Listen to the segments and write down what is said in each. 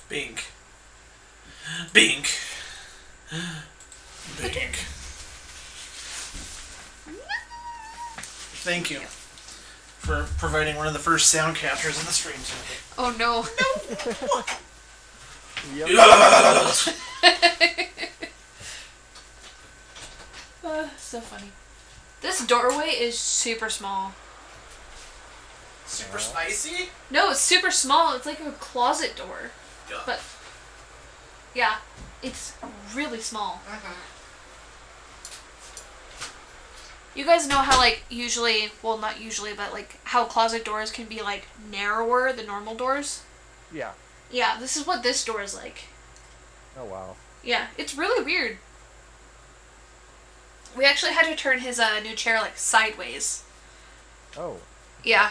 Bink. Bink. Bink. Thank you for providing one of the first sound captures in the stream today. Oh no. So funny. This doorway is super small. Super spicy? No, it's super small. It's like a closet door. Yeah. But yeah, it's really small. You guys know how like usually, well not usually, but like how closet doors can be like narrower than normal doors? Yeah. Yeah, this is what this door is like. Oh wow. Yeah, it's really weird. We actually had to turn his new chair like sideways. Oh. Yeah.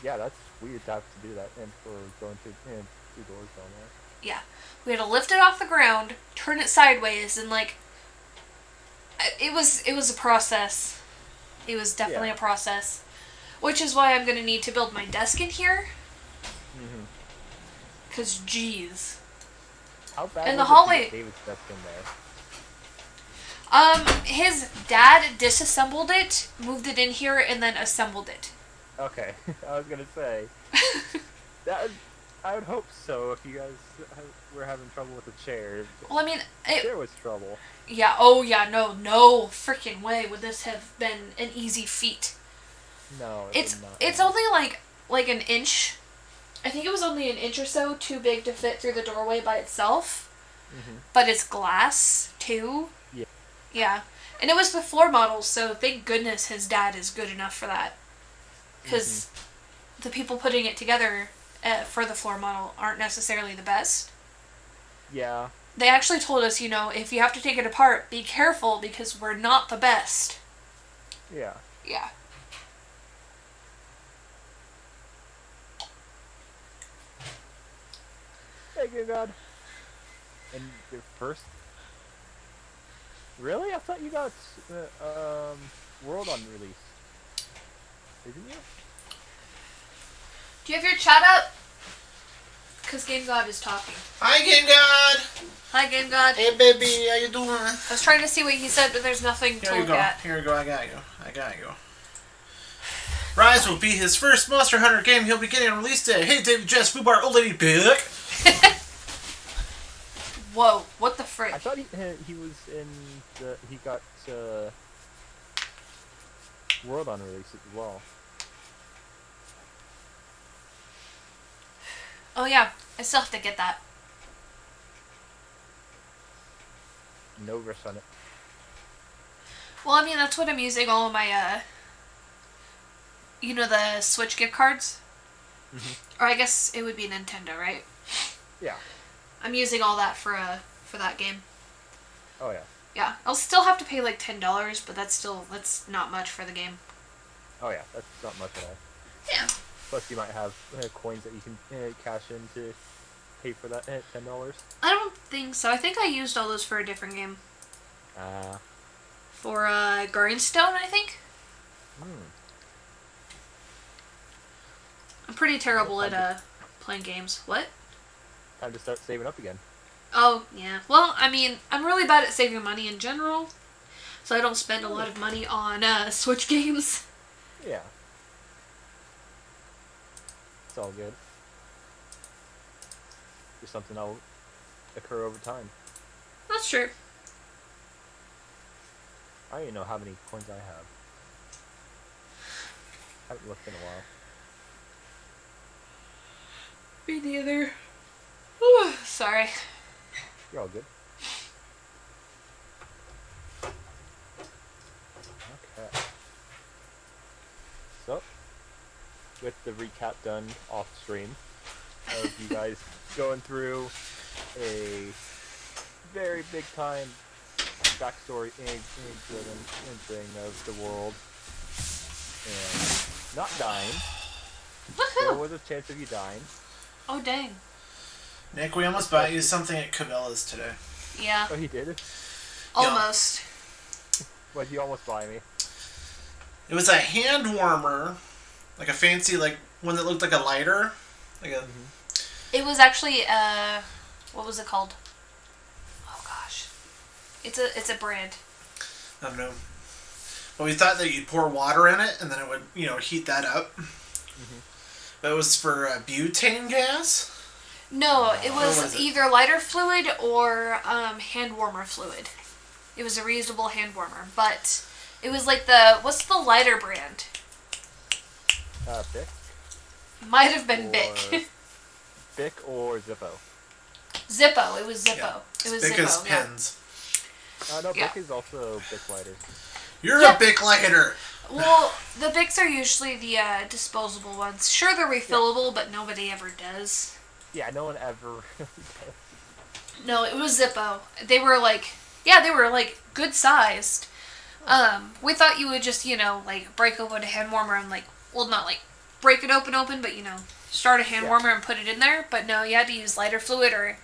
Yeah, that's weird to have to do that, and for going to two doors down there. Yeah. We had to lift it off the ground, turn it sideways, and like it was a process. It was definitely a process. Which is why I'm going to need to build my desk in here. Cuz geez. How bad in was the hallway, David's desk in there? His dad disassembled it, moved it in here, and then assembled it. Okay, I was gonna say I would hope so. If you guys were having trouble with the chair, Well, I mean, there was trouble. Yeah. Oh, yeah. No freaking way would this have been an easy feat. No, it's only like an inch. I think it was only an inch or so too big to fit through the doorway by itself. But it's glass too. Yeah. Yeah, and it was the floor model, so thank goodness his dad is good enough for that. Because the people putting it together for the floor model aren't necessarily the best. Yeah. They actually told us, you know, if you have to take it apart, be careful because we're not the best. Yeah. Yeah. Thank you, God. And your first... Really? I thought you got World on release. Didn't you? Do you have your chat up? Because Game God is talking. Hi, Game God! Hi, Game God. Hey, baby, how you doing? I was trying to see what he said, but there's nothing to look at. Here you go, I got you. Rise will be his first Monster Hunter game he'll be getting on release day. Hey, David, Jess, Foobar, Old Lady Pick. Whoa, what the frick? I thought he was in the... He got World on release as well. Oh yeah, I still have to get that. No risk on it. Well, I mean, that's what I'm using all of my, you know, the Switch gift cards? Or I guess it would be Nintendo, right? Yeah. I'm using all that for that game. Oh yeah. Yeah, I'll still have to pay like $10, but that's not much for the game. Oh yeah, that's not much at all. Yeah. Plus you might have coins that you can cash in to pay for that $10. I don't think so. I think I used all those for a different game. For Grindstone, I think. I'm pretty terrible at playing games. What? Time to start saving up again. Oh, yeah. Well, I mean, I'm really bad at saving money in general, so I don't spend a lot of money on Switch games. Yeah. It's all good. Just something that'll occur over time. That's true. I don't even know how many coins I have. Haven't looked in a while. Me neither. Whew, sorry. You're all good. Okay. So, with the recap done off stream of you guys going through a very big time backstory driven thing of the world and not dying. There was a chance of you dying. Oh, dang. Nick, we almost bought you something at Cabela's today. Yeah. Oh, he did? Almost. What'd you almost buy me? It was a hand warmer, like a fancy, like one that looked like a lighter. Like a. It was actually what was it called? Oh gosh, it's a brand. I don't know. Well, we thought that you'd pour water in it and then it would, heat that up. Mm-hmm. But it was for butane gas. No, it was, was it? either lighter fluid or hand warmer fluid. It was a reusable hand warmer, but it was like what's the lighter brand? Bic. Might have been Or- Bic. Bic or Zippo. Zippo. It was Zippo. Yeah. It was Bic Zippo. is Yeah. pens. No, Yeah. Bic is also Bic lighter. You're Yeah. a Bic lighter. Well, the Bics are usually the disposable ones. Sure, they're refillable, but nobody ever does. Yeah, no one ever. No, it was Zippo. They were like good sized. We thought you would just, break open a hand warmer and not break it open, but start a hand warmer and put it in there. But no, you had to use lighter fluid or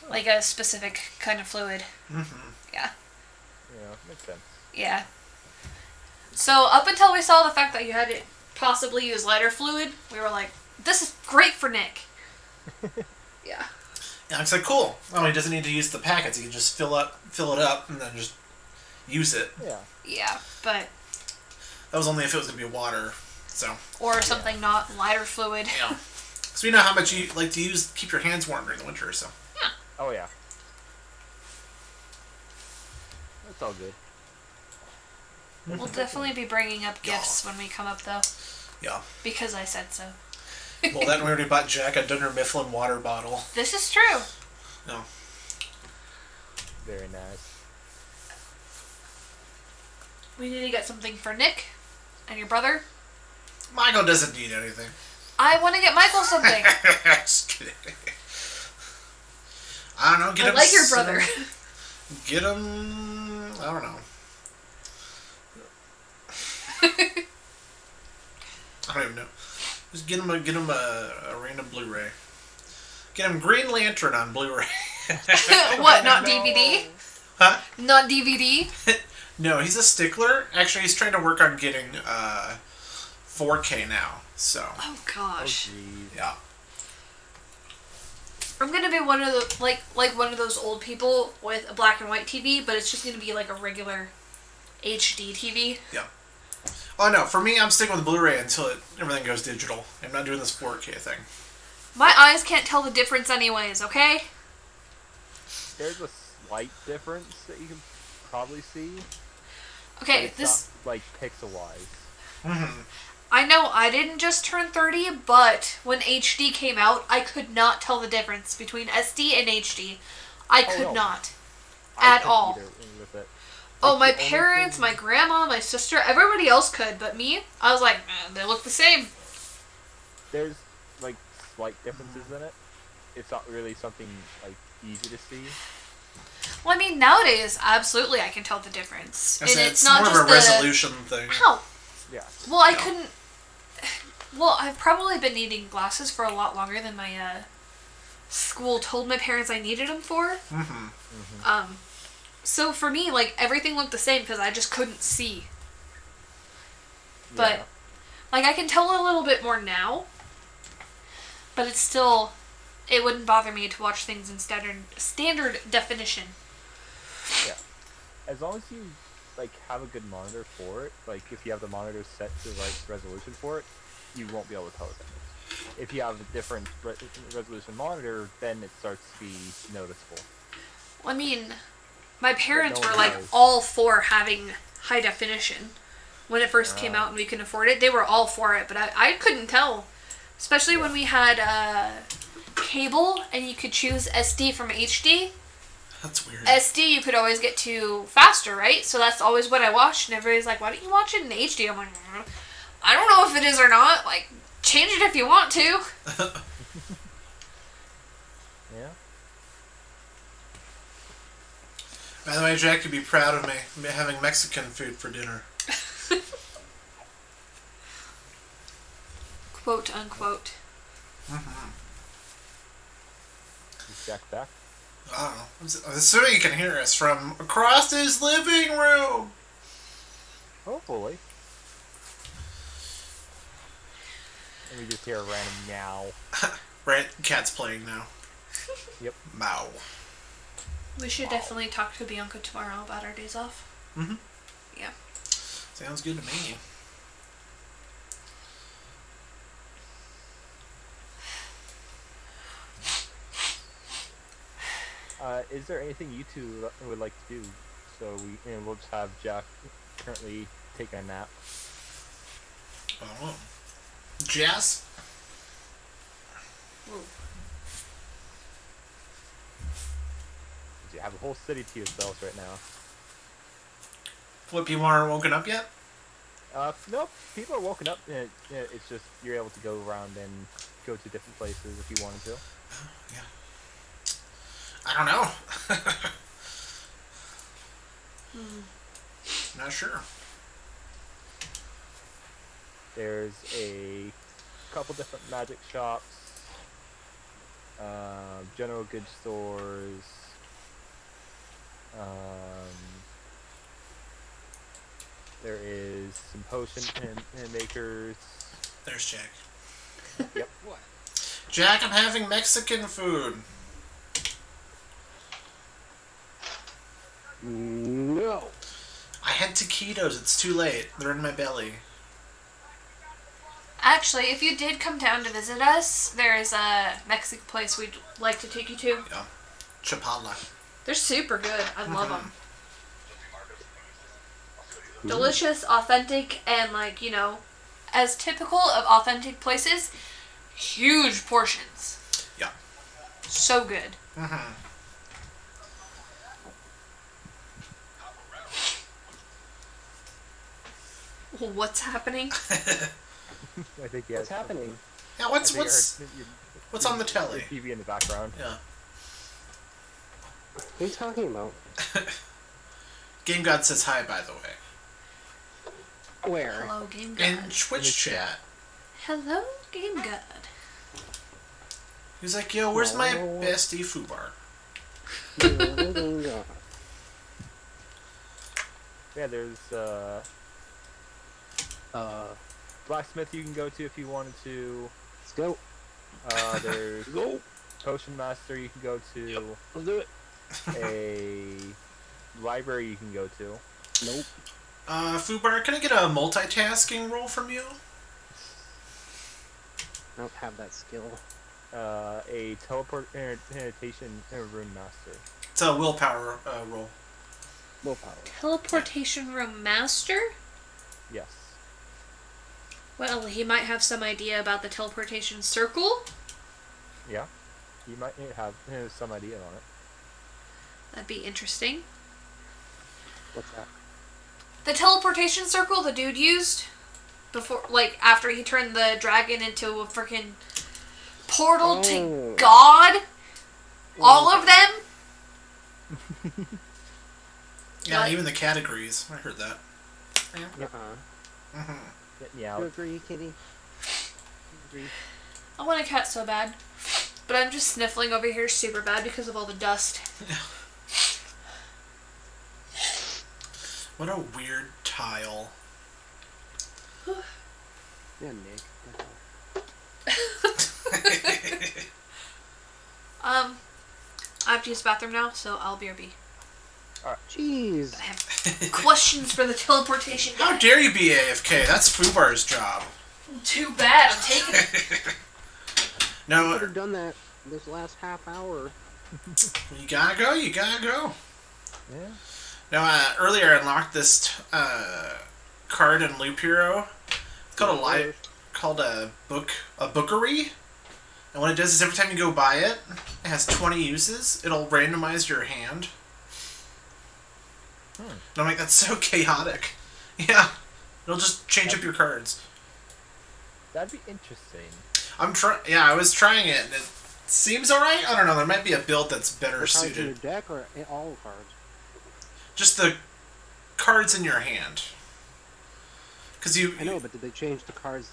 like a specific kind of fluid. Mm-hmm. Yeah. Yeah, makes sense. Yeah. So up until we saw the fact that you had to possibly use lighter fluid, we were like, this is great for Nick. Yeah. Yeah, it's like, cool. Oh, he doesn't need to use the packets. He can just fill it up, and then just use it. Yeah. Yeah, but... That was only if it was going to be water, so... Or something not lighter fluid. Yeah. So we know how much you like to keep your hands warm during the winter, so... Yeah. Oh, yeah. That's all good. We'll definitely be bringing up gifts when we come up, though. Yeah. Because I said so. Well, then we already bought Jack a Dunder Mifflin water bottle. This is true. No. Very nice. We need to get something for Nick and your brother. Michael doesn't need anything. I want to get Michael something. Just kidding. I don't know. Get I him like your brother. Get him... I don't know. I don't even know. Just get him a random Blu-ray. Get him Green Lantern on Blu-ray. What, not DVD? Huh? Not DVD? No, he's a stickler. Actually, he's trying to work on getting 4K now. So, Oh, Oh, gosh. jeez. yeah. I'm gonna be one of the like one of those old people with a black and white TV, but it's just gonna be like a regular HD TV. Yeah. Oh, no. For me, I'm sticking with Blu-ray until everything goes digital. I'm not doing this 4K thing. My eyes can't tell the difference anyways, okay? There's a slight difference that you can probably see. but Okay, it's this... not, like, pixel-wise. Mm-hmm. I know I didn't just turn 30, but when HD came out, I could not tell the difference between SD and HD. I could no. not. I At couldn't all. either with it. Oh, Like, my the only parents, thing- my grandma, my sister, everybody else could, but me, I was like, man, they look the same. There's, like, slight differences in it. It's not really something, like, easy to see. Well, I mean, nowadays, absolutely, I can tell the difference. And It's not more just of a the... resolution thing. How? Yeah. Well, I Yeah. couldn't... Well, I've probably been needing glasses for a lot longer than my school told my parents I needed them for. Mm-hmm. So for me, like, everything looked the same because I just couldn't see. But, Yeah. like, I can tell a little bit more now. But it's still... It wouldn't bother me to watch things in standard definition. Yeah. As long as you, like, have a good monitor for it, like, if you have the monitor set to the right resolution for it, you won't be able to tell the difference. If you have a different resolution monitor, then it starts to be noticeable. Well, I mean, my parents no were, one like, knows. all for having high definition. When it first came out and we couldn't afford it, they were all for it, but I couldn't tell. Especially when we had cable and you could choose SD from HD. That's weird. SD you could always get to faster, right? So that's always what I watched, and everybody's like, why don't you watch it in HD? I'm like, I don't know if it is or not. Like, change it if you want to. Yeah? By the way, Jack, you'd be proud of me. I'm having Mexican food for dinner. Quote, unquote. Mm-hmm. Is Jack back? I don't know. I'm assuming you can hear us from across his living room. Hopefully. And we just hear a random meow. Right? Cat's playing now. Yep. Mow. We should definitely talk to Bianca tomorrow about our days off. Mm-hmm. Yeah. Sounds good to me. Is there anything you two would like to do? So we'll just have Jack currently take a nap. Oh. Jazz? Ooh. You have a whole city to yourselves right now. What, people aren't woken up yet? Nope. People are woken up. And it's just you're able to go around and go to different places if you wanted to. Yeah. I don't know. Not sure. There's a couple different magic shops, general goods stores. There is some potion and makers. There's Jack. Yep. What? Jack, I'm having Mexican food. No. I had taquitos. It's too late. They're in my belly. Actually, if you did come down to visit us, there's a Mexican place we'd like to take you to. Yeah. Chapala. They're super good. I love them. Delicious, authentic, and like, as typical of authentic places, huge portions. Yeah. So good. Mm-hmm. What's happening? I think What's happening? Yeah, what's on the telly? TV in the background. Yeah. What are you talking about? Game God says hi, by the way. Where? Hello, Game In God. Twitch chat. Hello, Game God. He's like, yo, where's my No. bestie Fubar? Yeah, there's blacksmith you can go to if you wanted to. Let's go. There's Go. potion master you can go to. Let's do it. A library you can go to. Nope. Fubar, can I get a multitasking roll from you? I don't have that skill. A teleportation room master. It's a willpower roll. Willpower. Teleportation room master? Yes. Well, he might have some idea about the teleportation circle. Yeah. You might have some idea on it. That'd be interesting. What's that? The teleportation circle the dude used before, after he turned the dragon into a freaking portal to God. All of them. Yeah, What? even the categories. I heard that. Uh-huh. Yeah. You agree, kitty? Agree. I want a cat so bad, but I'm just sniffling over here super bad because of all the dust. What a weird tile. Yeah, Nick. I have to use the bathroom now, so I'll BRB. Jeez. I have questions for the teleportation guy. How dare you be AFK? That's Fubar's job. Too bad, I'm taking it. I No, could have done that this last half hour. you gotta go. You gotta go. Yeah. Now, earlier I unlocked this card in Loop Hero. It's called a bookery. And what it does is every time you go buy it, it has 20 uses. It'll randomize your hand. And I'm like, that's so chaotic. Yeah, it'll just change up your cards. That'd be interesting. I was trying it, and it seems alright. I don't know. There might be a build that's better The cards in your suited. deck or all cards? Just the cards in your hand. Because I know, but did they change the cards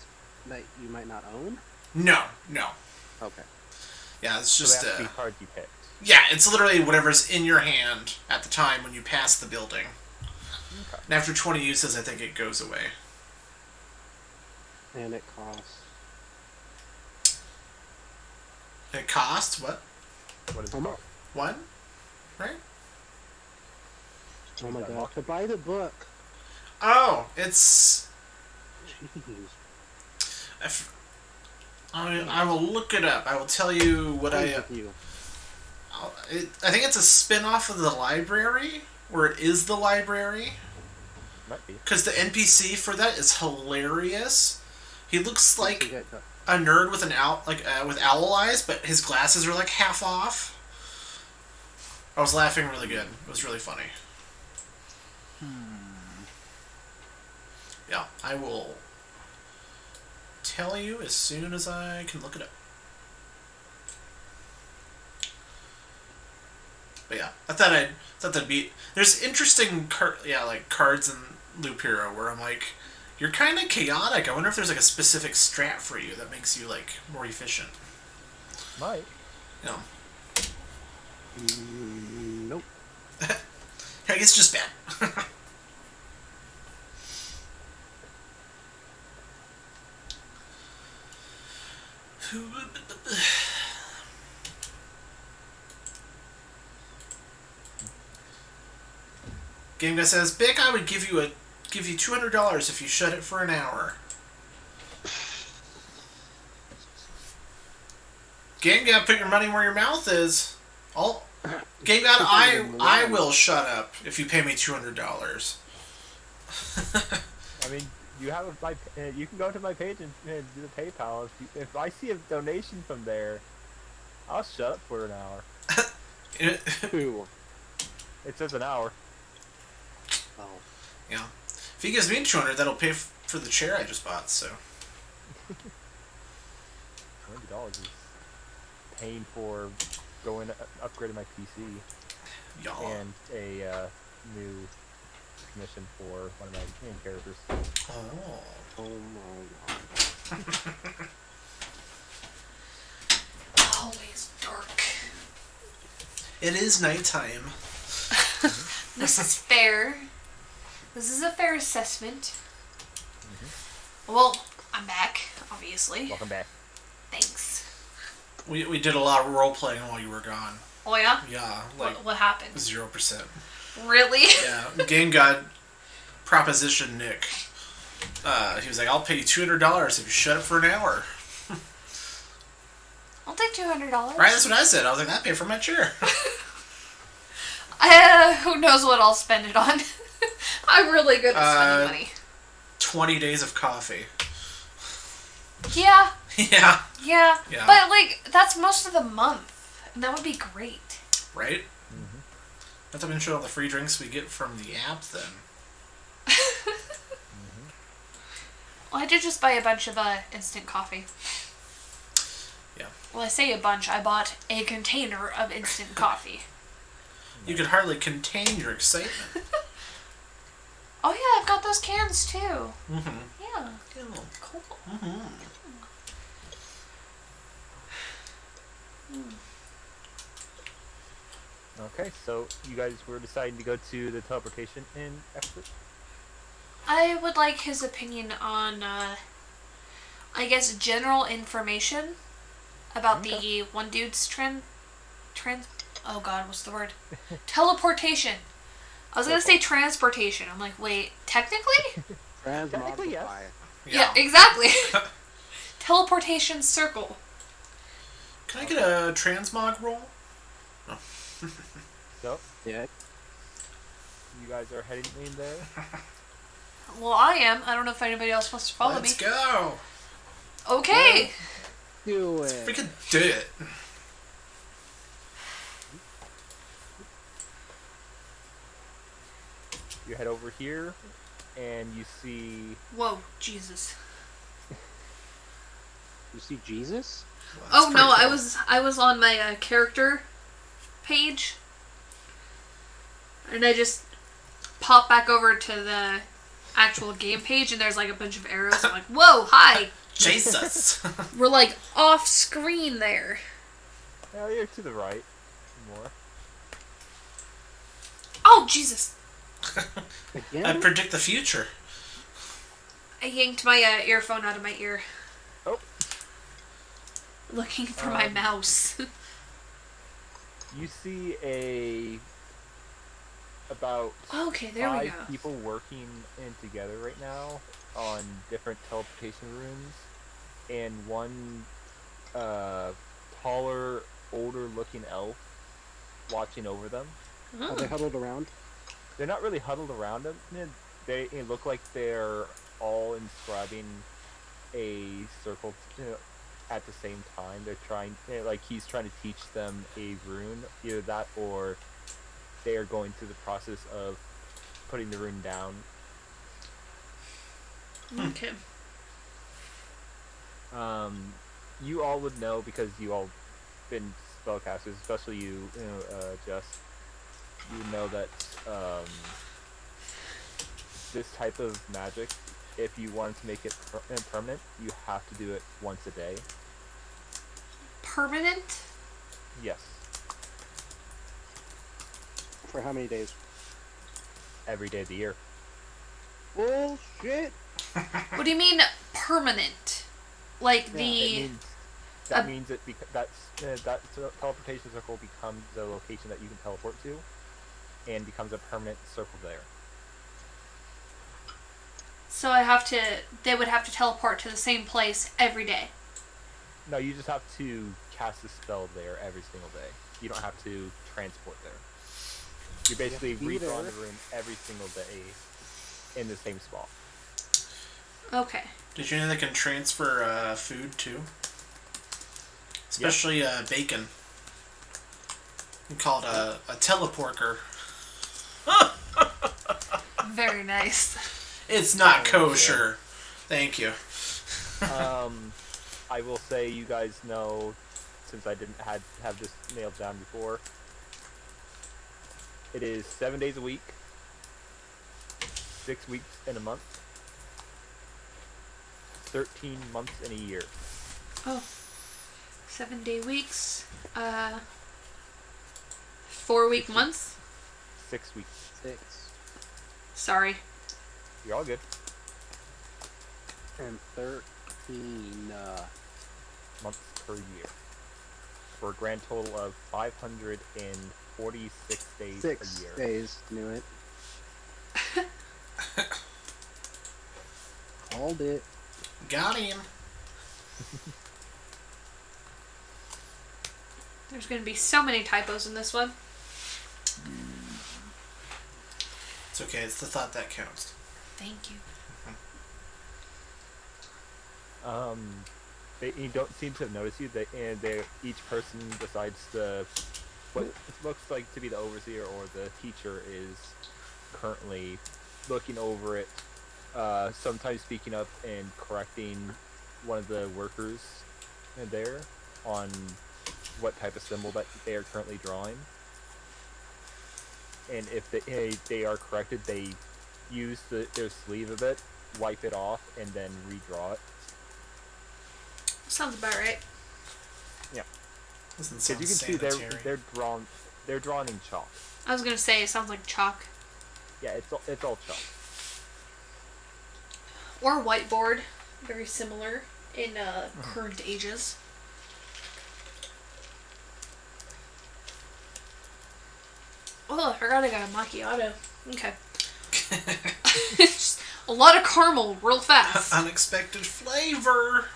that you might not own? No. Okay. Yeah, it's So just they have to be cards you picked. yeah, it's literally whatever's in your hand at the time when you pass the building. Okay. And after 20 uses, I think it goes away. And it costs It costs what? What is How it much? cost? 1, right? Oh my that god, box? to buy the book. Oh, it's. Jeez. I will look it up. I will tell you what I'm I. with you. I think it's a spin-off of the library, or it is the library. Might be. Because the NPC for that is hilarious. He looks You like get the- a nerd with with owl eyes, but his glasses are like half off. I was laughing really good. It was really funny. Yeah, I will tell you as soon as I can look it up. But yeah, I thought that'd be. There's interesting cards in Loop Hero where I'm like, you're kind of chaotic. I wonder if there's like a specific strat for you that makes you like more efficient. Might. You know, Nope. I guess it's just bad. Game guy says, "Bick, I would give you $200 if you shut it for an hour." Game guy, put your money where your mouth is. Game God, I will shut up if you pay me $200. I mean, you can go to my page and do the PayPal. If I see a donation from there, I'll shut up for an hour. Ooh. It says an hour. Oh. Yeah. If he gives me 200, that'll pay for the chair I just bought. So. $20 is paying for upgrading my PC Y'all. and a new commission for one of my main characters. Oh. Oh my god. Always dark. It is nighttime. This is fair. This is a fair assessment. Well, I'm back, obviously. Welcome back. Thanks. We did a lot of role playing while you were gone. Oh yeah? Yeah, like What happened? 0%. Really? Yeah, Game God propositioned Nick. He was like, "I'll pay you $200 if you shut up for an hour." I'll take $200. Right, that's what I said. I was like, "That pay for my chair." Who knows what I'll spend it on? I'm really good at spending money. 20 days of coffee. Yeah. Yeah. Yeah. Yeah. But, like, that's most of the month. And that would be great. Right? Not to mention all the free drinks we get from the app, then. Well, I did just buy a bunch of instant coffee. Yeah. Well, I say a bunch. I bought a container of instant coffee. You could hardly contain your excitement. Oh, yeah, I've got those cans, too. Mm-hmm. Yeah. Cool. Cool. Mm-hmm. Okay, so you guys were deciding to go to the teleportation in expert? I would like his opinion on, I guess, general information about the one dude's oh god, what's the word? Teleportation. I was gonna say transportation. I'm like, wait, technically? Technically, yes. Yeah, exactly. Teleportation circle. Can I get a transmog roll? So, Yeah. you guys are heading in there? Well, I am. I don't know if anybody else wants to follow Let's me. go. Okay. Do it. Freaking do it. You head over here, and you see... Whoa, Jesus. You see Jesus? Well, Oh that's no, pretty cool. I was on my character page, and I just popped back over to the actual game page, and there's like a bunch of arrows. I'm like, whoa, hi. Jesus. We're like off screen there. Oh, you're to the right. More. Oh Jesus! Again? I predict the future. I yanked my earphone out of my ear. Oh. Looking for my mouse. You see about Okay, there we 5 go. people working in together right now on different teleportation rooms, and one taller, older-looking elf watching over them. Are Oh. they huddled around? They're not really huddled around him. They look like they're all inscribing a circle at the same time. They're trying, like he's trying to teach them a rune, either that or they are going through the process of putting the rune down. Okay. You all would know because you all been spellcasters, especially you, Jess. You know that this type of magic, if you wanted to make it permanent, you have to do it once a day. Permanent? Yes, For how many days? every day of the year. Bullshit! What do you mean permanent? Like Yeah, That means that that teleportation circle becomes the location that you can teleport to, and becomes a permanent circle there. So they would have to teleport to the same place every day. No, you just have to cast a spell there every single day. You don't have to transport there. You're basically be redrawing there. the room every single day in the same spot. Okay. Did you know they can transfer food too? Especially bacon. You call it a teleporker. Very nice. It's not Oh, kosher. Thank you. I will say you guys know, since I didn't have this nailed down before, it is 7 days a week, 6 weeks in a month, 13 months in a year. Oh. 7-day weeks. 4-week months? 6 weeks. 6 Sorry. You're all good. and 13. Months per year. For a grand total of 546 days 6 a year. days. Knew it. Called it. Got him. There's going to be so many typos in this one. It's okay. It's the thought that counts. Thank you. You don't seem to have noticed you. Each person besides what it looks like to be the overseer or the teacher is currently looking over it, sometimes speaking up and correcting one of the workers there on what type of symbol that they are currently drawing. And if they are corrected, they use their sleeve a bit, wipe it off, and then redraw it. Sounds about right. Yeah, Doesn't because sound you can sanitary. see they're drawn in chalk. I was going to say, it sounds like chalk. Yeah, it's all chalk. Or whiteboard. Very similar in current ages. Oh, I forgot I got a macchiato. Okay. Just a lot of caramel real fast. Unexpected flavor.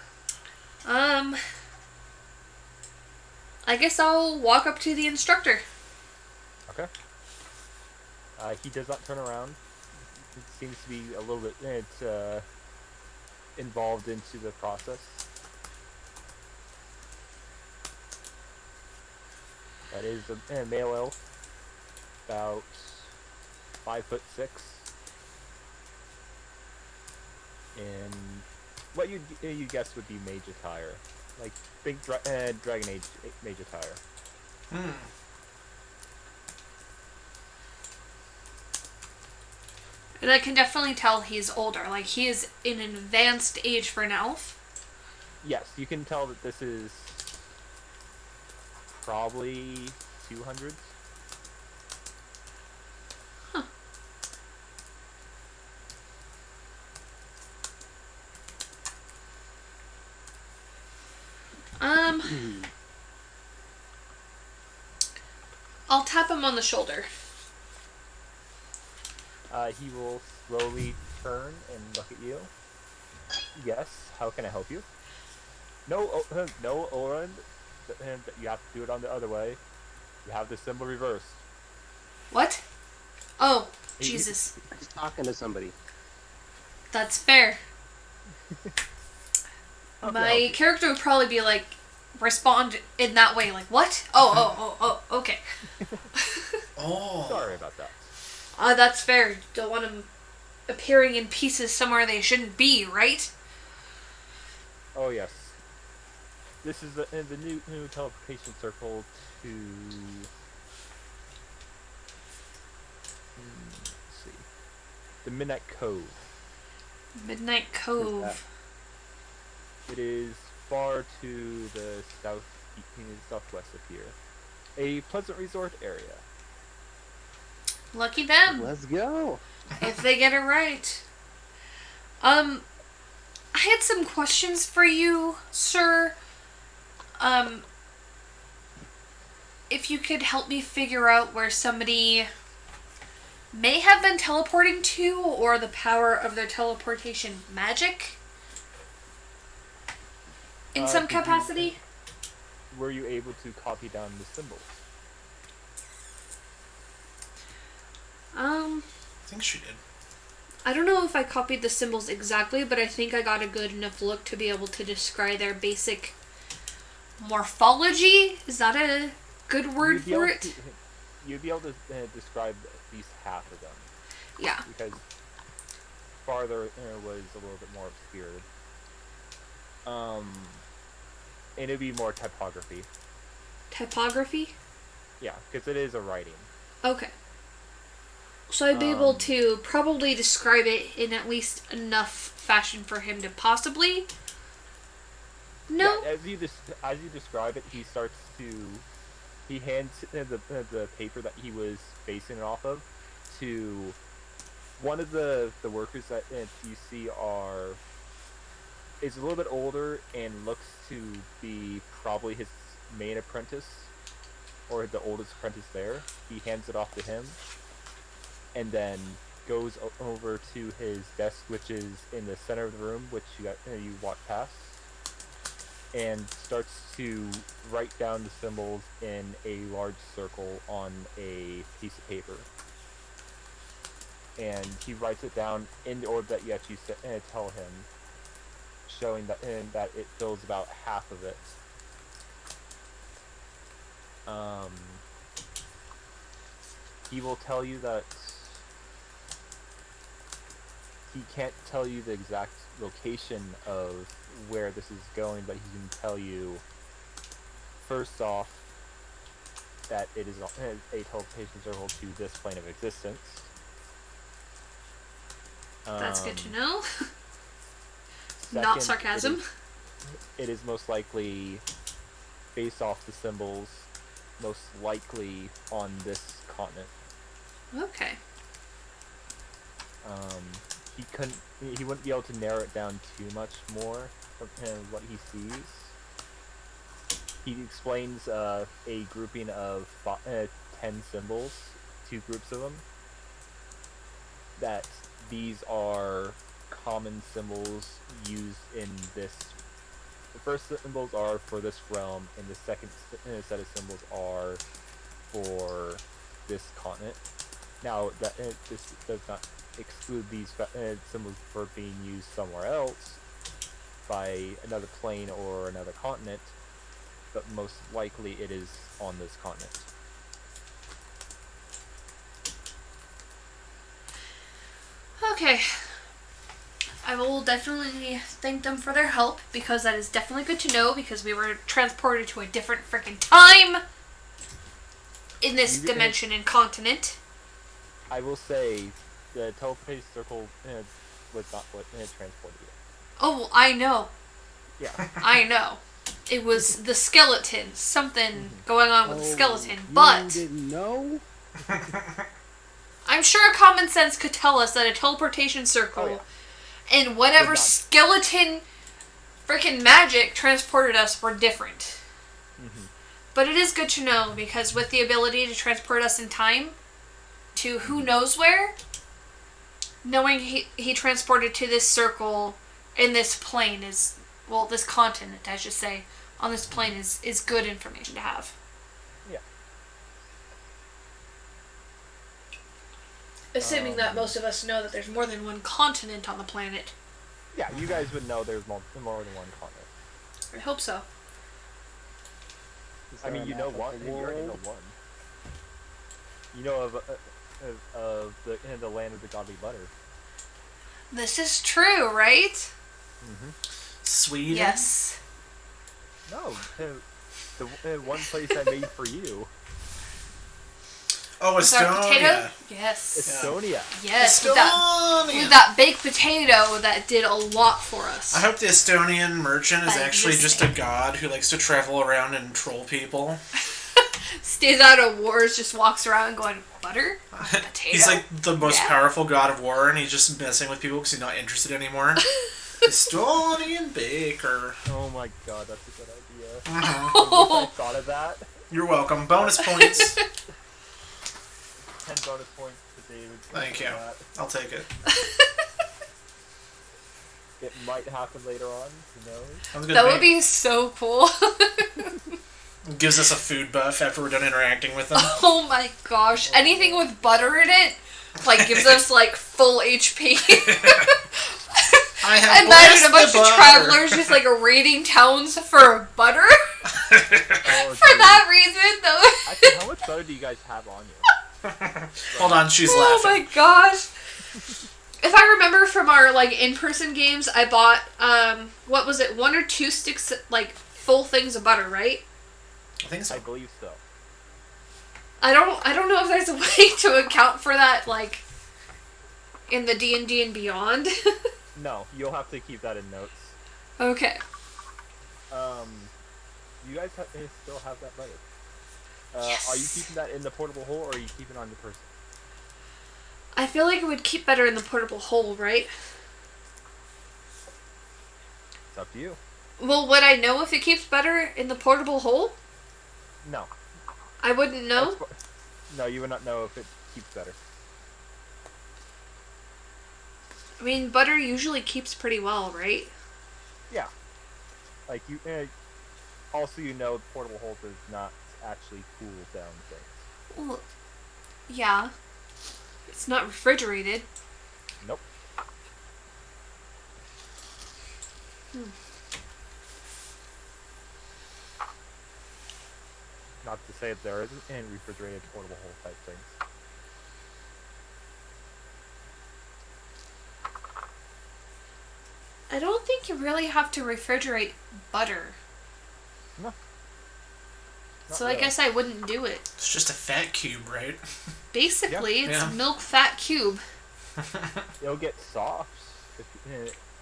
I guess I'll walk up to the instructor. Okay. He does not turn around. It seems to be a little bit involved into the process. That is a male elf, about 5'6", and what you guess would be mage attire, like big Dragon Age mage attire. And I can definitely tell he's older. Like, he is in an advanced age for an elf. Yes, you can tell that this is probably 200s. Huh. I'll tap him on the shoulder. He will slowly turn and look at you. Yes, how can I help you? No, no, Oren. You have to do it on the other way. You have the symbol reversed. What? Oh, He- Jesus. He's talking to somebody. That's fair. How can I My help you? character would probably be like, respond in that way, like, what? Oh, okay. Oh. Sorry about that. That's fair. Don't want them appearing in pieces somewhere they shouldn't be, right? Oh yes. This is the new teleportation circle to. Let's see. The Midnight Cove. Midnight Where's Cove. It is far to the southwest of here. A pleasant resort area. Lucky them. Let's go. If they get it right. I had some questions for you, sir. If you could help me figure out where somebody may have been teleporting to, or the power of their teleportation magic in some Did you- capacity. Were you able to copy down the symbols? I think she did. I don't know if I copied the symbols exactly, but I think I got a good enough look to be able to describe their basic morphology. Is that a good word You'd be for able it? to- You'd be able to describe at least half of them, Yeah. because farther was a little bit more obscured. And it'd be more typography. Typography? Yeah, because it is a writing. Okay. So I'd be able Um, to probably describe it in at least enough fashion for him to possibly know? Yeah, as you describe it, he hands the paper that he was basing it off of to one of the workers that you see is a little bit older and looks to be probably his main apprentice or the oldest apprentice there. He hands it off to him and then goes over to his desk, which is in the center of the room, which you walk past, and starts to write down the symbols in a large circle on a piece of paper. And he writes it down in the order that you actually tell him, showing that it fills about half of it. He will tell you that he can't tell you the exact location of where this is going, but he can tell you, first off, that it is a teleportation circle to this plane of existence. That's good to know. Second, Not sarcasm. It is most likely, based off the symbols, most likely on this continent. Okay. He wouldn't be able to narrow it down too much more from what he sees. He explains a grouping of 10 symbols, 2 groups of them, that these are common symbols used in this. The first symbols are for this realm, and the second set of symbols are for this continent. Now, this does not exclude these symbols for being used somewhere else by another plane or another continent, but most likely it is on this continent. Okay. I will definitely thank them for their help, because that is definitely good to know, because we were transported to a different freaking time in this dimension and continent. I will say, the teleportation circle was not what transported you. Oh, I know. Yeah. I know. It was the skeleton. Something going on with the skeleton. You But didn't know? I'm sure common sense could tell us that a teleportation circle Oh, yeah. and whatever Would not- skeleton freaking magic transported us were different. But it is good to know, because with the ability to transport us in time to who knows where, knowing he transported to this circle in this plane is, well, this continent, I should say, on this plane is good information to have. Yeah. Assuming that most of us know that there's more than one continent on the planet. Yeah, you guys would know there's more than one continent. I hope so. Is I there mean, a you know map of one. the You already know world? one. You know of the land of the godly butter. This is true, right? Mm-hmm. Sweden? Yes. No, the one place I made for you, Oh, With our potato? Estonia. Yes. Estonia. Yes. Estonia. With that baked potato that did a lot for us. I hope the Estonian merchant is By actually just a existing. god who likes to travel around and troll people. Stays out of wars, just walks around going, butter? Potato? He's like the most Yeah. powerful god of war, and he's just messing with people because he's not interested anymore. Estonian baker. Oh my god, that's a good idea. Mhm. I thought of that. You're welcome. Bonus points. 10 bonus points to David. Thank you. I'll take it. It might happen later on. Who knows? Sounds good That to would me. be so cool. Gives us a food buff after we're done interacting with them. Oh my gosh. Anything with butter in it, like, gives us, like, full HP. I have Imagine a blessed bunch the of butter. travelers just, like, raiding towns for butter. Oh, For dude. that reason, though. Actually, how much butter do you guys have on you? Hold on, she's Oh laughing. my gosh. If I remember from our, like, in-person games, I bought, what was it, 1 or 2 sticks, like, full things of butter, right? I think so. I believe so. I don't know if there's a way to account for that, like, in the D&D and Beyond. No, you'll have to keep that in notes. Okay. You guys still have that butter. Yes. Are you keeping that in the portable hole, or are you keeping it on your person? I feel like it would keep better in the portable hole, right? It's up to you. Well, would I know if it keeps better in the portable hole? No. I wouldn't know. No, you would not know if it keeps better. I mean, butter usually keeps pretty well, right? Yeah. Like, you... also, you know, portable hole does not actually cool down things. Well, yeah. It's not refrigerated. Nope. Not to say that there isn't any refrigerated portable hole type things. I don't think you really have to refrigerate butter. No. Not So I really. guess I wouldn't do it. It's just a fat cube, right? Basically, it's Yeah. milk fat cube. It'll get soft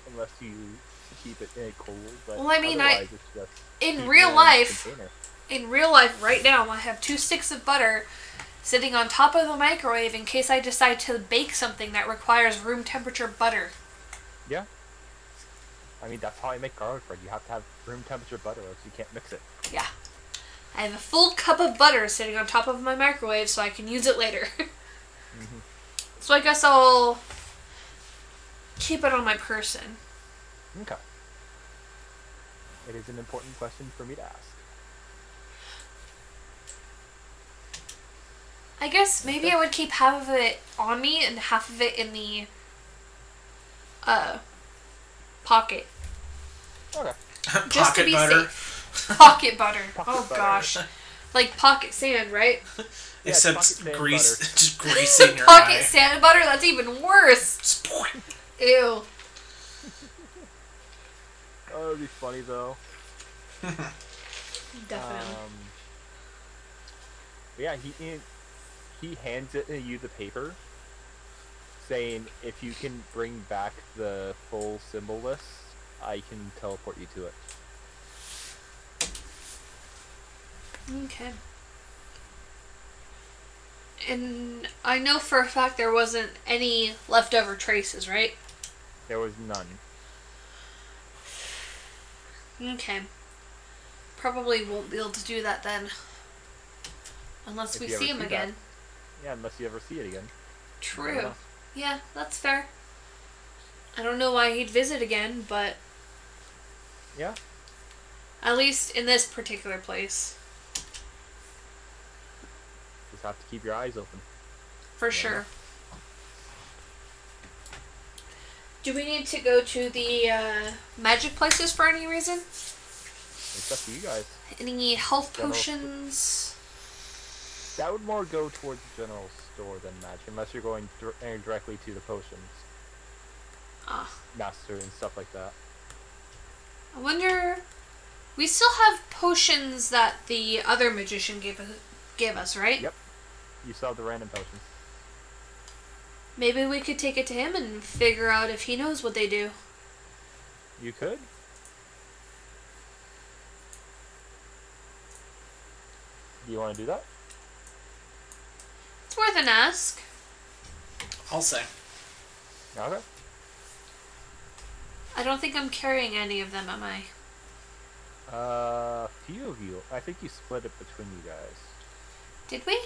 unless you keep it cold. But Well, I mean, otherwise it's just keep In it real in a life, container. right now, I have 2 sticks of butter sitting on top of the microwave in case I decide to bake something that requires room temperature butter. Yeah. I mean, that's how I make garlic bread. You have to have room temperature butter, or else you can't mix it. Yeah. I have a full cup of butter sitting on top of my microwave so I can use it later. So I guess I'll keep it on my person. Okay. It is an important question for me to ask. I guess maybe I would keep half of it on me and half of it in the pocket. Okay. Just to Pocket be butter. safe. Pocket butter. Pocket Oh butter. gosh. Like pocket sand, right? Yeah, Except pocket sand grease, butter. just greasing your Pocket eye. sand butter? That's even worse. Just boing. Ew. Oh, it'd be funny though. Definitely. But yeah, he hands you the paper, saying if you can bring back the full symbol list, I can teleport you to it. Okay. And I know for a fact there wasn't any leftover traces, right? There was none. Okay. Probably won't be able to do that then. Unless If we you ever see him see again. Yeah, unless you ever see it again. You never True. know. Yeah, that's fair. I don't know why he'd visit again, but Yeah. at least in this particular place. Just have to keep your eyes open. For Yeah. sure. Do we need to go to the magic places for any reason? It's up to you guys. Any health General- potions? That would more go towards the general store than magic, unless you're going directly to the potions Ah. master and stuff like that. I wonder... We still have potions that the other magician gave us, right? Yep. You saw the random potions. Maybe we could take it to him and figure out if he knows what they do. You could. Do you want to do that? It's worth an ask. I'll say. Okay. I don't think I'm carrying any of them, am I? Few of you. I think you split it between you guys. Did we?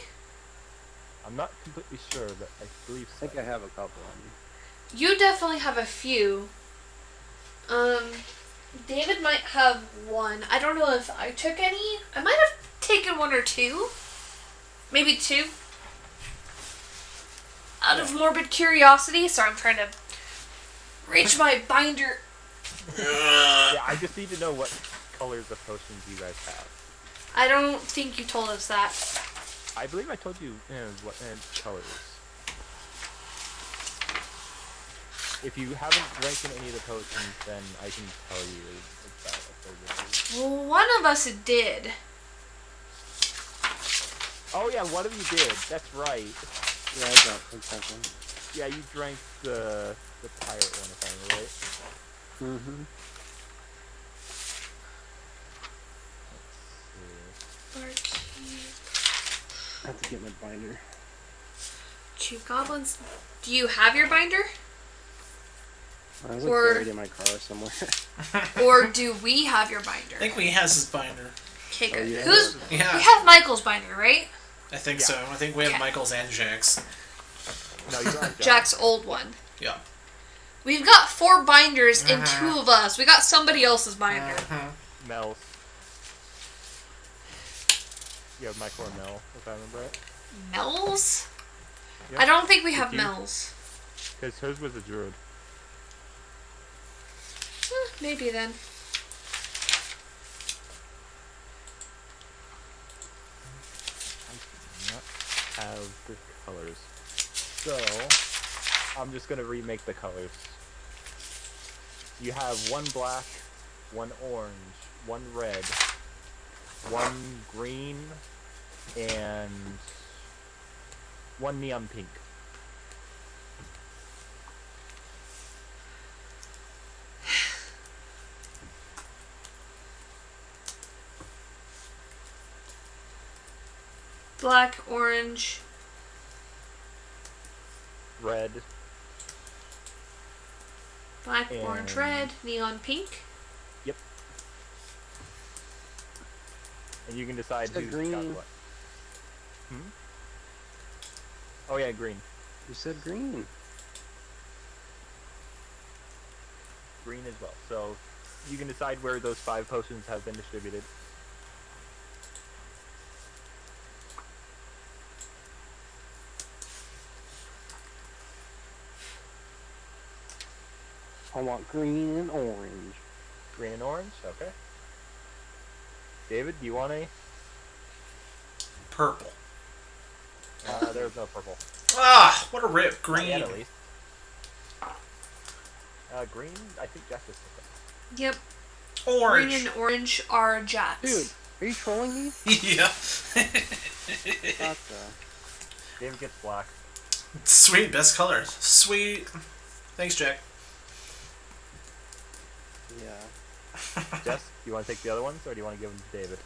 I'm not completely sure, but I believe I so. think I have a couple on me. You definitely have a few. David might have one. I don't know if I took any. I might have taken one or two. Maybe two. Out of morbid curiosity. Sorry, I'm trying to reach my binder. Yeah, I just need to know what colors of potions you guys have. I don't think you told us that. I believe I told you what colors. If you haven't drank in any of the potions, then I can tell you about what they Well, one of us did. Oh yeah, one of you did. That's right. Yeah, I got one. Yeah, you drank the pirate one, if I remember right. Mm-hmm. I have to get my binder. Two goblins. Do you have your binder? I was Or- buried in my car somewhere. Or do we have your I binder? think he has his binder. Okay, Oh, good. yeah. Who's... Yeah, We have Michael's binder, right? I think Yeah. so. I think we have Okay. Michael's and Jack's. No, you don't have Jack's old one. Yeah. We've got 4 binders and Uh-huh. 2 of us. We got somebody else's binder. Mel's. You have Michael and Mel, if I remember right. Mel's? Yep. I don't think we have you? Mel's. Because hers was a druid. Maybe then. I do not have the colors. So, I'm just going to remake the colors. You have one black, one orange, one red, one green, and one neon pink. Black, orange. Red, Black, orange, And- red, neon pink. and you can decide Said who's got green. what. Oh yeah, green. You said green. Green as well. So, you can decide where those 5 potions have been distributed. I want green and orange. Green and orange, okay. David, do you want any? Purple. There's no purple. Ah, what a rip. Not Green. yet, at least. Green, I think Jack is okay. Yep. Orange. Green and orange are Jack's. Dude, are you trolling me? Yeah. What the? David gets black. Sweet, best color. Sweet. Thanks, Jack. Yeah. Jess, do you want to take the other ones, or do you want to give them to David?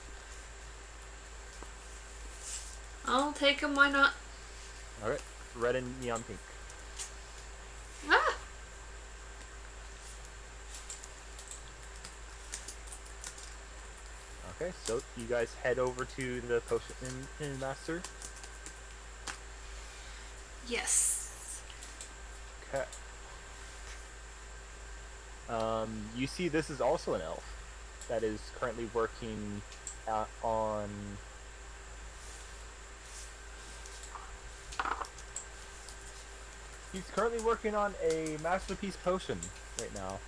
I'll take them, why not? Alright, red and neon pink. Ah! Okay, so you guys head over to the potion master. Yes. Okay. You see, this is also an elf that is currently working on. He's currently working on a masterpiece potion right now.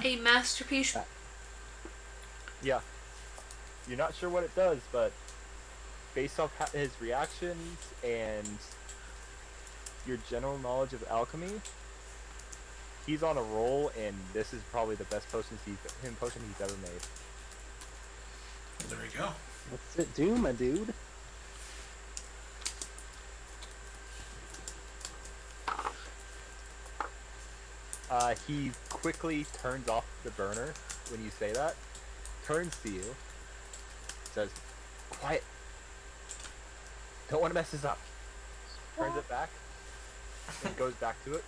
A masterpiece. Yeah. You're not sure what it does, but based off his reactions and your general knowledge of alchemy, he's on a roll, and this is probably the best potion he's ever made. There we go. What's it do, my dude? He quickly turns off the burner when you say that, turns to you, says, "Quiet. Don't want to mess this up." Turns it back, and goes back to it.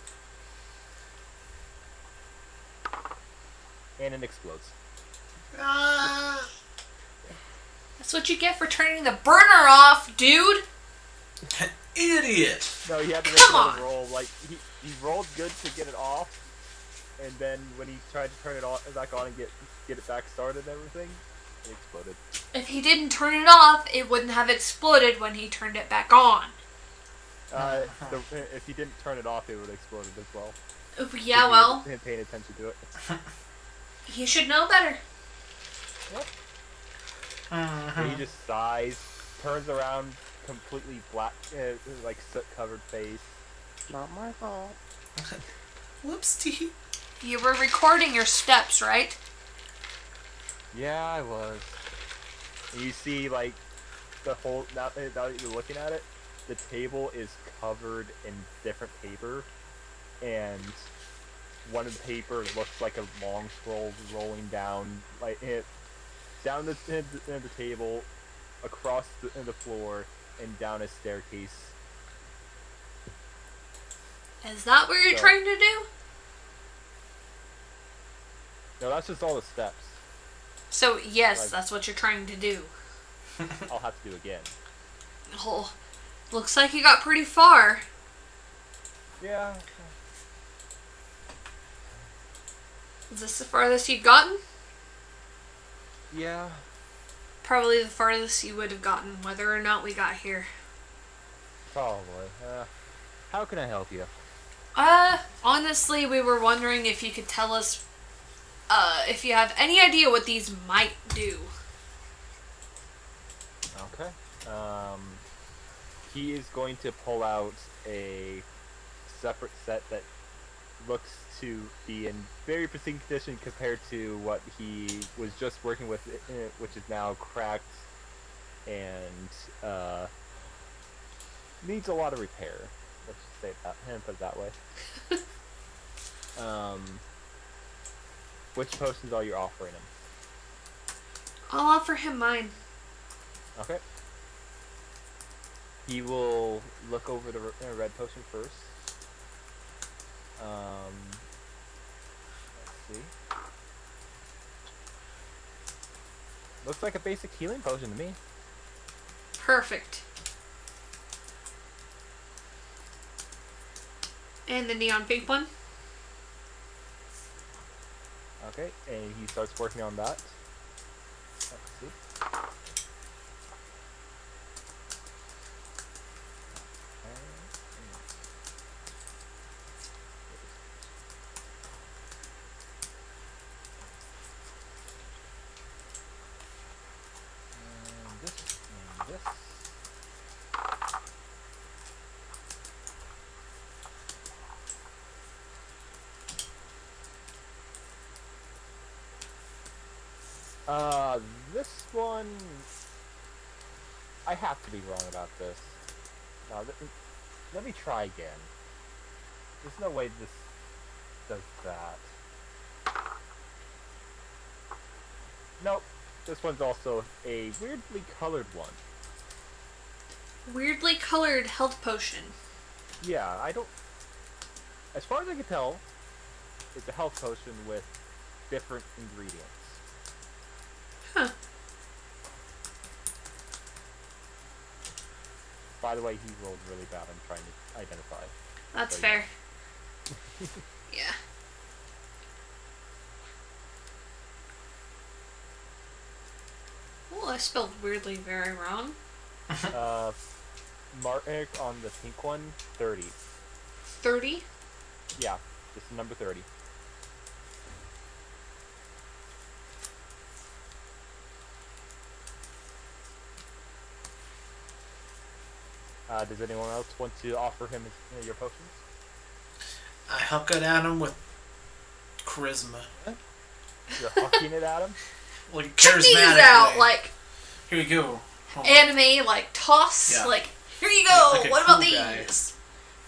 And it explodes. That's what you get for turning the burner off, dude. Idiot! No, he had to make Come another on. roll. Like, he rolled good to get it off, and then when he tried to turn it back on and get it back started and everything, it exploded. If he didn't turn it off, it wouldn't have exploded when he turned it back on. If he didn't turn it off, it would have exploded as well. Yeah, well, He wasn't paying attention to it. he should know better. Yep. And he just sighs, turns around, completely black, like soot-covered face. Not my fault. Whoopsie. You were recording your steps, right? Yeah, I was. And you see, like, the whole, now that you're looking at it, the table is covered in different paper, and one of the paper looks like a long scroll rolling down, like, down the table, across the floor, and down a staircase. Is that what you're So- trying to do? No, that's just all the steps. So, yes, Like- that's what you're trying to do. I'll have to do again. Oh, looks like you got pretty far. Yeah. Is this the farthest you've gotten? Yeah. Probably the farthest you would have gotten, whether or not we got here. Probably. How can I help you? Honestly, we were wondering if you could tell us, if you have any idea what these might do. Okay. He is going to pull out a separate set that looks to be in very pristine condition compared to what he was just working with, which is now cracked and needs a lot of repair. Let's just say that and put it that way. Which potions are you offering him? I'll offer him mine. Okay. He will look over the red potion first. Let's see. Looks like a basic healing potion to me. Perfect. And the neon pink one? Okay, and he starts working on that. Let's see. And this and this. This one, I have to be wrong about this. No, let me try again. There's no way this does that. Nope. This one's also a weirdly colored one. Weirdly colored health potion. Yeah, I don't... As far as I can tell, it's a health potion with different ingredients. Huh. by the way, he rolled really bad. I'm trying to identify. That's So, fair. Yeah. Oh, I spelled weirdly very wrong. Mark on the pink one, 30. 30? Yeah, just number 30. Does anyone else want to offer him your potions? I huck it at him with charisma. You're hucking it at him? Like, Check these charismatically. out! Like, Here you go. anime, like, toss. Yeah. Like, here you go! Like a What about cool these? guy.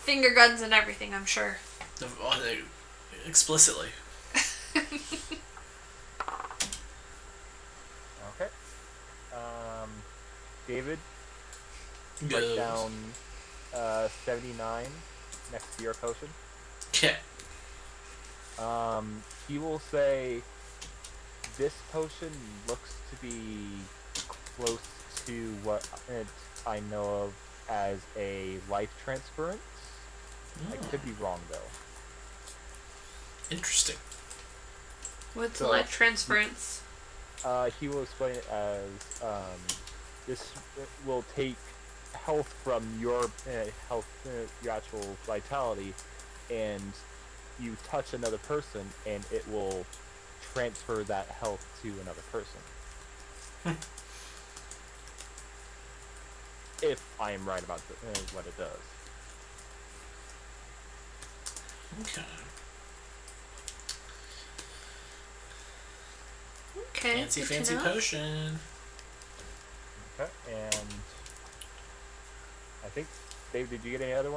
Finger guns and everything, I'm sure. Explicitly. Okay. David, write Goes. down 79 next to your potion. Okay. He will say, this potion looks to be close to what I know of as a life transference. I could be wrong, though. Interesting. What's So- life transference? He will explain it as, this will take health from your your actual vitality, and you touch another person, and it will transfer that health to another person. If I am right about what it does. Okay. Okay. Fancy, good to fancy know. potion. Okay, and I think, Dave, did you get any other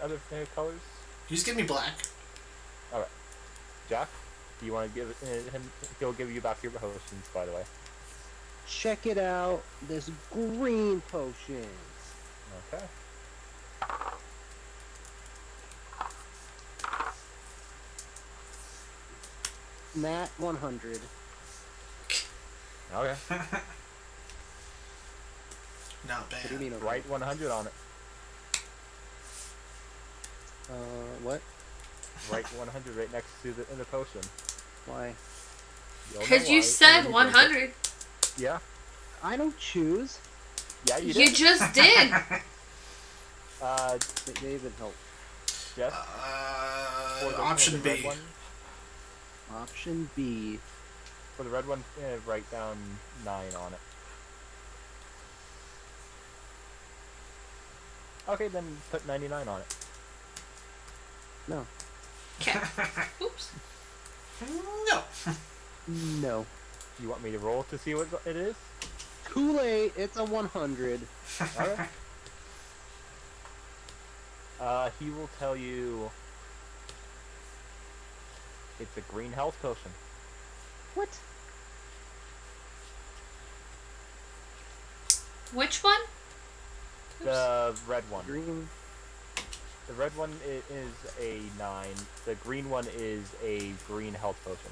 other colors? You just give me black. Alright. Jack, do you want to give him, he'll give you back your potions, by the way. Check it out. This green potion. Okay. Nat 100. Okay. Not What do you bad. mean? Okay? Write 100 on it. What? Write 100 right next to the potion. Why? You'll know Because you why said when drink it. 100. Yeah. I don't choose. Yeah, you You did. just did. David, help. Yes. For the- Option the red B. one. Option B. For the red one, write down 9 on it. Okay, then put 99 on it. No. Okay. Oops. No. No. You want me to roll to see what it is? Too late. It's a 100. Alright. He will tell you it's a green health potion. What? Which one? The red one. Green. The red one is a 9. The green one is a green health potion.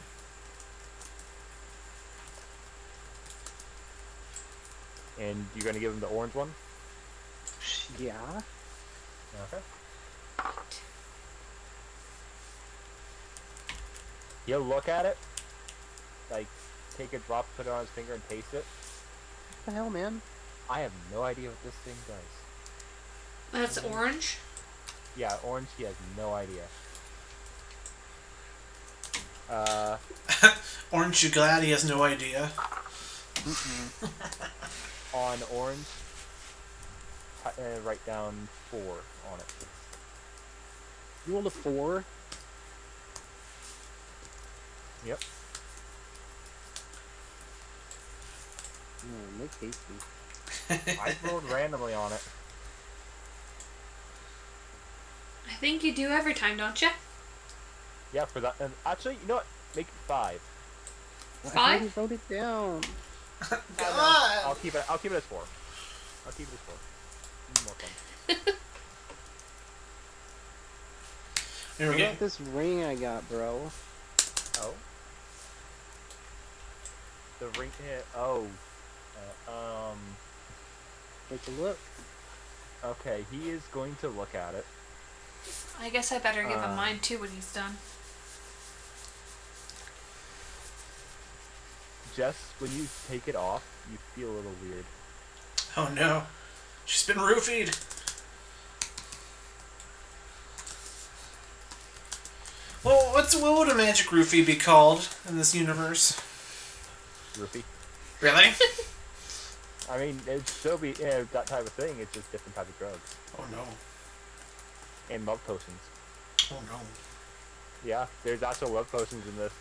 And you're gonna give him the orange one? Yeah. Okay. He'll look at it, like, take a drop, put it on his finger, and taste it. What the hell, man? I have no idea what this thing does. That's orange. Yeah, orange, he has no idea. Orange, you glad he has no idea? On orange, write down 4 on it. You rolled a 4. Yep. Make hasty. I rolled randomly on it. I think you do every time, don't you? Yeah, for that. And actually, you know what? Make it 5. I 5? already wrote it down. I'll keep it. I'll keep it as 4. I'll keep it as 4. More fun. Here we What go. about this ring I got, bro? Oh. The ring. Oh. Take a look. Okay, he is going to look at it. I guess I better give him mine too when he's done. Just when you take it off, you feel a little weird. Oh no. She's been roofied. Well, what would a magic roofie be called in this universe? Roofie. Really? I mean, it'd still be that type of thing. It's just different type of drugs. Oh no. And love potions. Oh no. Yeah, there's actual love potions in this.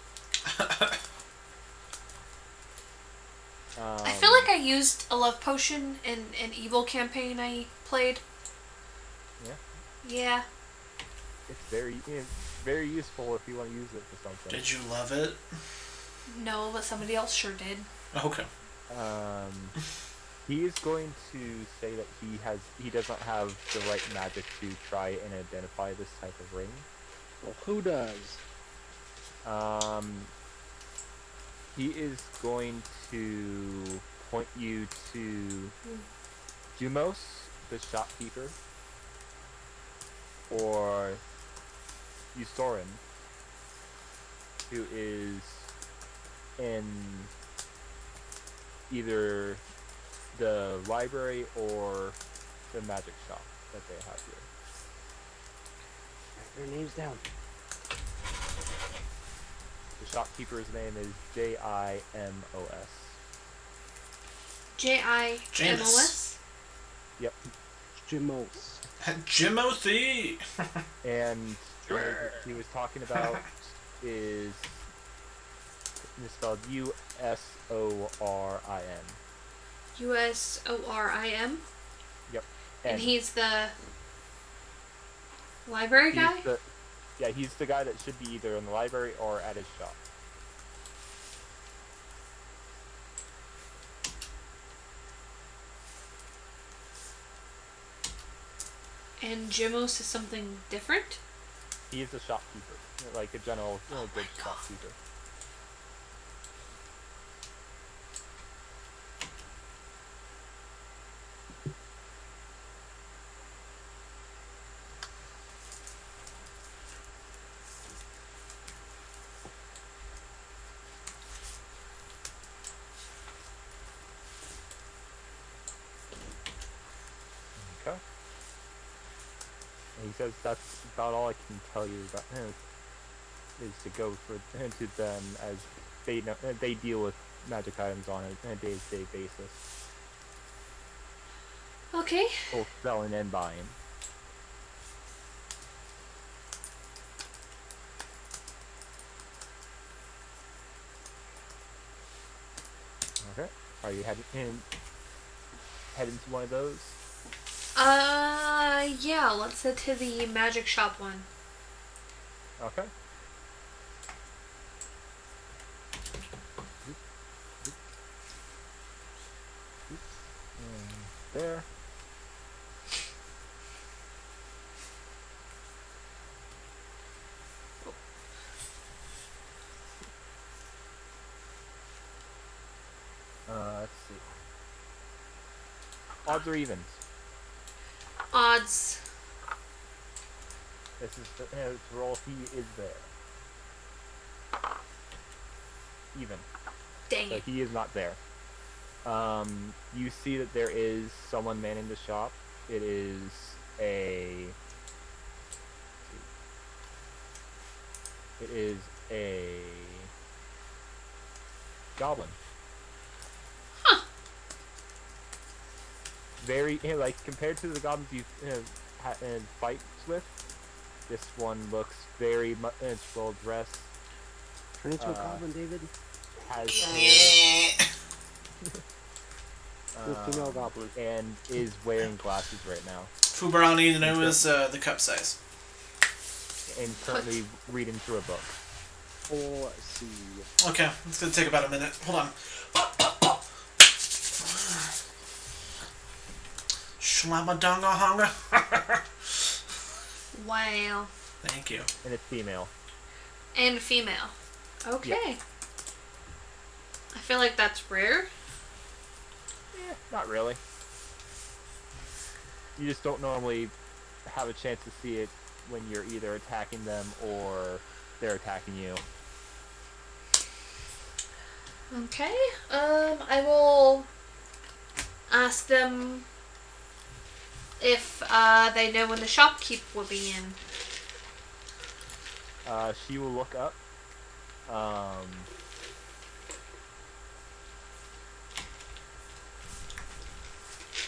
I feel like I used a love potion in an evil campaign I played. Yeah. Yeah. It's very useful if you want to use it for something. Did you love it? No, but somebody else sure did. Okay. He is going to say that he doesn't have the right magic to try and identify this type of ring. Well, who does? He is going to point you to Jumos, the shopkeeper, or Eustorin, who is in either the library or the magic shop that they have here. Write their names down. The shopkeeper's name is Jimos. Jimos? Yep. Jimos. Jimothy! And what he was talking about is spelled Usorin. Usorim? Yep. And he's the library guy? He's the guy that should be either in the library or at his shop. And Jimos is something different? He is a shopkeeper, like a general good shopkeeper. Okay. And he says that's about all I can tell you about him. Is to go to them as they deal with magic items on a day-to-day basis, Okay. both selling and buying. Okay. Are you heading to one of those? Yeah, let's head to the magic shop one. Okay. And there. Let's see. Odds or evens? Odds. This is the roll. He is there. Even. Dang So it. he is not there. You see that there is someone manning the shop. It is a goblin. Huh. Very like compared to the goblins you fights with, this one looks very much well dressed. Turn into a goblin, David. Has Female goblin. and is wearing glasses right now, Fubar, all I need to know is the cup size. and currently reading through a book. Oh, let's see. Okay, it's gonna take about a minute. Hold on. Schlamadonga honga. Wow. Thank you. And it's female. And female. Okay. I feel like that's rare. Not really. You just don't normally have a chance to see it when you're either attacking them or they're attacking you. Okay. I will ask them if they know when the shopkeep will be in. She will look up.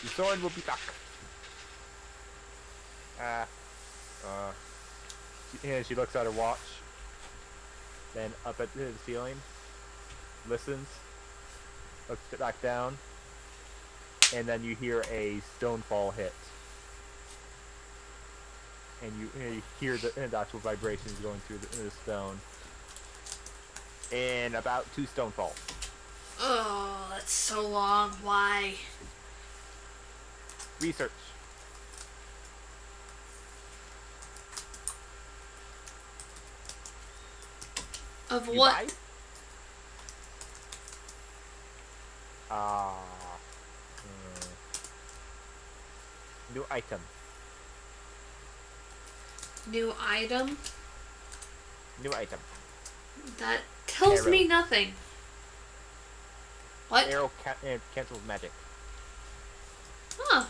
The sword will be back. She looks at her watch. Then up at the ceiling. Listens. Looks back down. And then you hear a stonefall hit. And you hear the actual vibrations going through the stone. And about 2 stone falls. Oh, that's so long. Why? Research. Of You what? buy? New item. New item? New item. That tells Arrow. me nothing. What? Arrow cancels magic. Huh.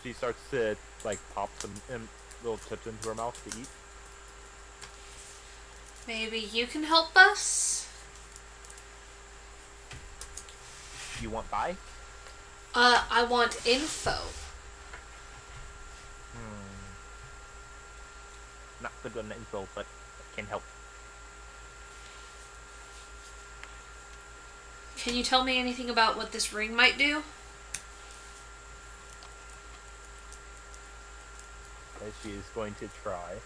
She starts to like pop some little chips into her mouth to eat. Maybe you can help us? You want buy? I want info. Not good on the info, but can help. Can you tell me anything about what this ring might do? As she is going to try.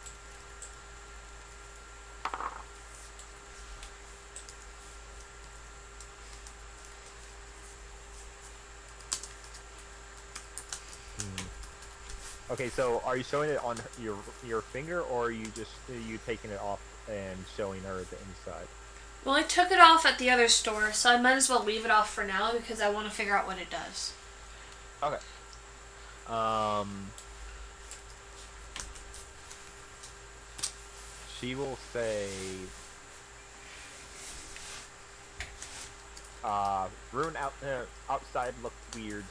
Okay, so are you showing it on your finger, or are you taking it off and showing her the inside? Well, I took it off at the other store, so I might as well leave it off for now because I want to figure out what it does. Okay. She will say, rune outside looks weird.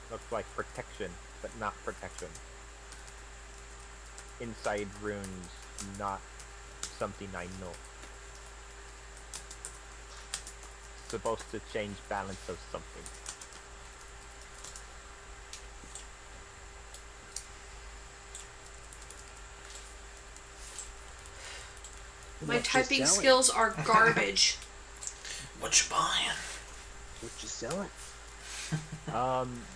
Looks like protection, but not protection. Inside runes, not something I know. Supposed to change balance of something. My What you typing selling? skills are garbage. What you buying? What you selling?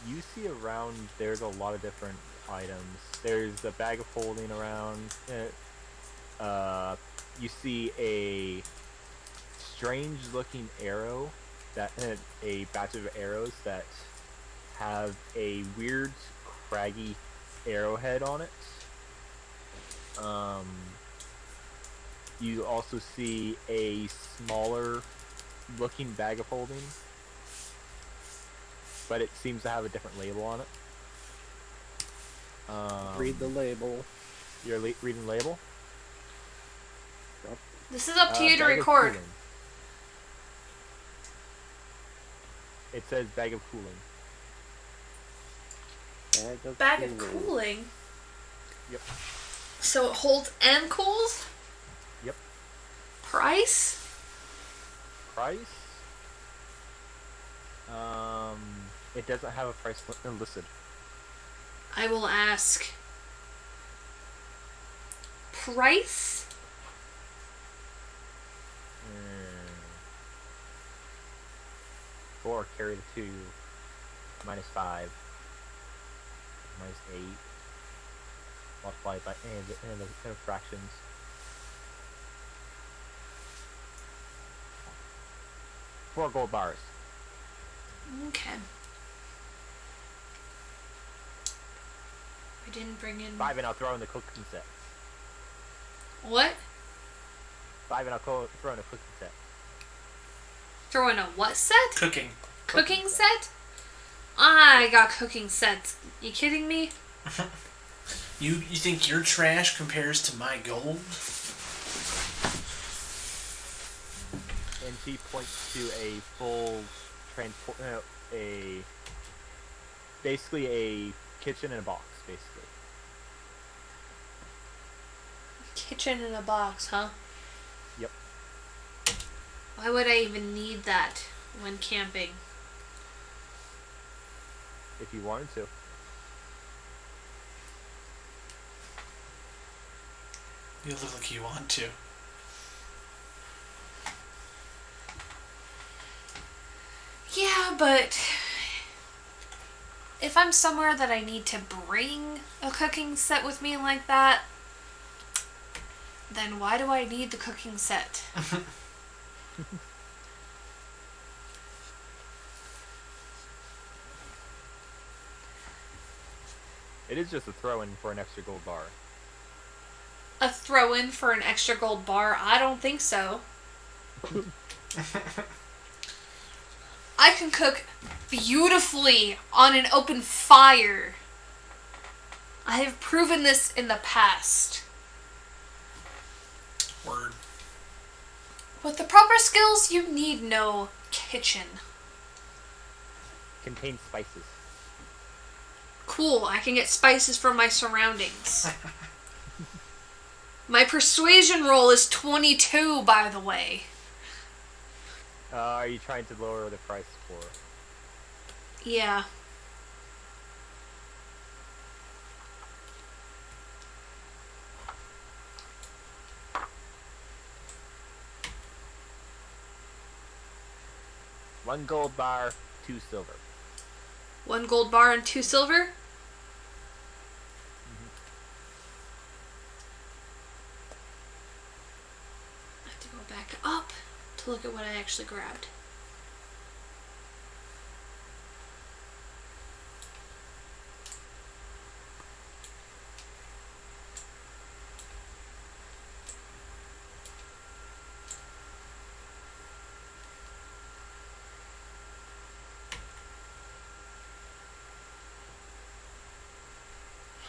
You see around, there's a lot of different items. There's a bag of holding around. You see a strange looking arrow, a batch of arrows that have a weird craggy arrowhead on it. You also see a smaller looking bag of holding, but it seems to have a different label on it. Read the label. You're reading the label? This is up to you to Bag of record. cooling. It says bag of cooling. Bag of cooling? Yep. So it holds and cools? Yep. Price? Price? It doesn't have a price listed. I will ask. Price? Or carry the 2. Minus 5. Minus 8. Multiplied by and the fractions. Four gold bars. Okay. didn't bring in... 5 and I'll throw in the cooking set. What? 5 and I'll throw in a cooking set. Throw in a what set? Cooking. Cooking set? I got cooking sets. You kidding me? You think your trash compares to my gold? And she points to a full transport, basically a kitchen in a box, basically. Kitchen in a box, huh? Yep. Why would I even need that when camping? If you wanted to. You look like you want to. Yeah, but if I'm somewhere that I need to bring a cooking set with me like that, then why do I need the cooking set? It is just a throw-in for an extra gold bar. A throw-in for an extra gold bar? I don't think so. I can cook beautifully on an open fire. I have proven this in the past. Word. With the proper skills, you need no kitchen. Contains spices. Cool, I can get spices from my surroundings. My persuasion roll is 22, by the way. Are you trying to lower the price for? Yeah. One gold bar, 2 silver. 1 gold bar and 2 silver? I have to go back up to look at what I actually grabbed.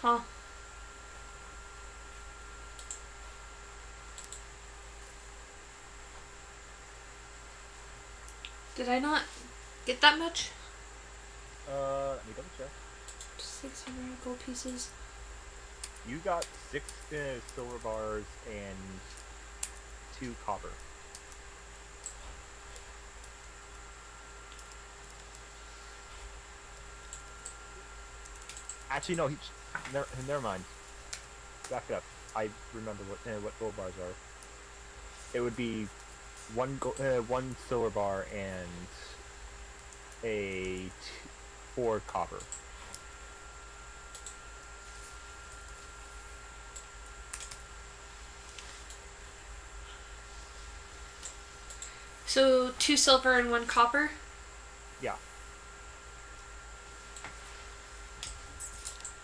Huh. Did I not get that much? Let me double check. 600 gold pieces. You got 6 silver bars and 2 copper. Actually, no. Never mind. Back up. I remember what gold bars are. It would be 1 silver bar and 4 copper. So 2 silver and 1 copper? Yeah.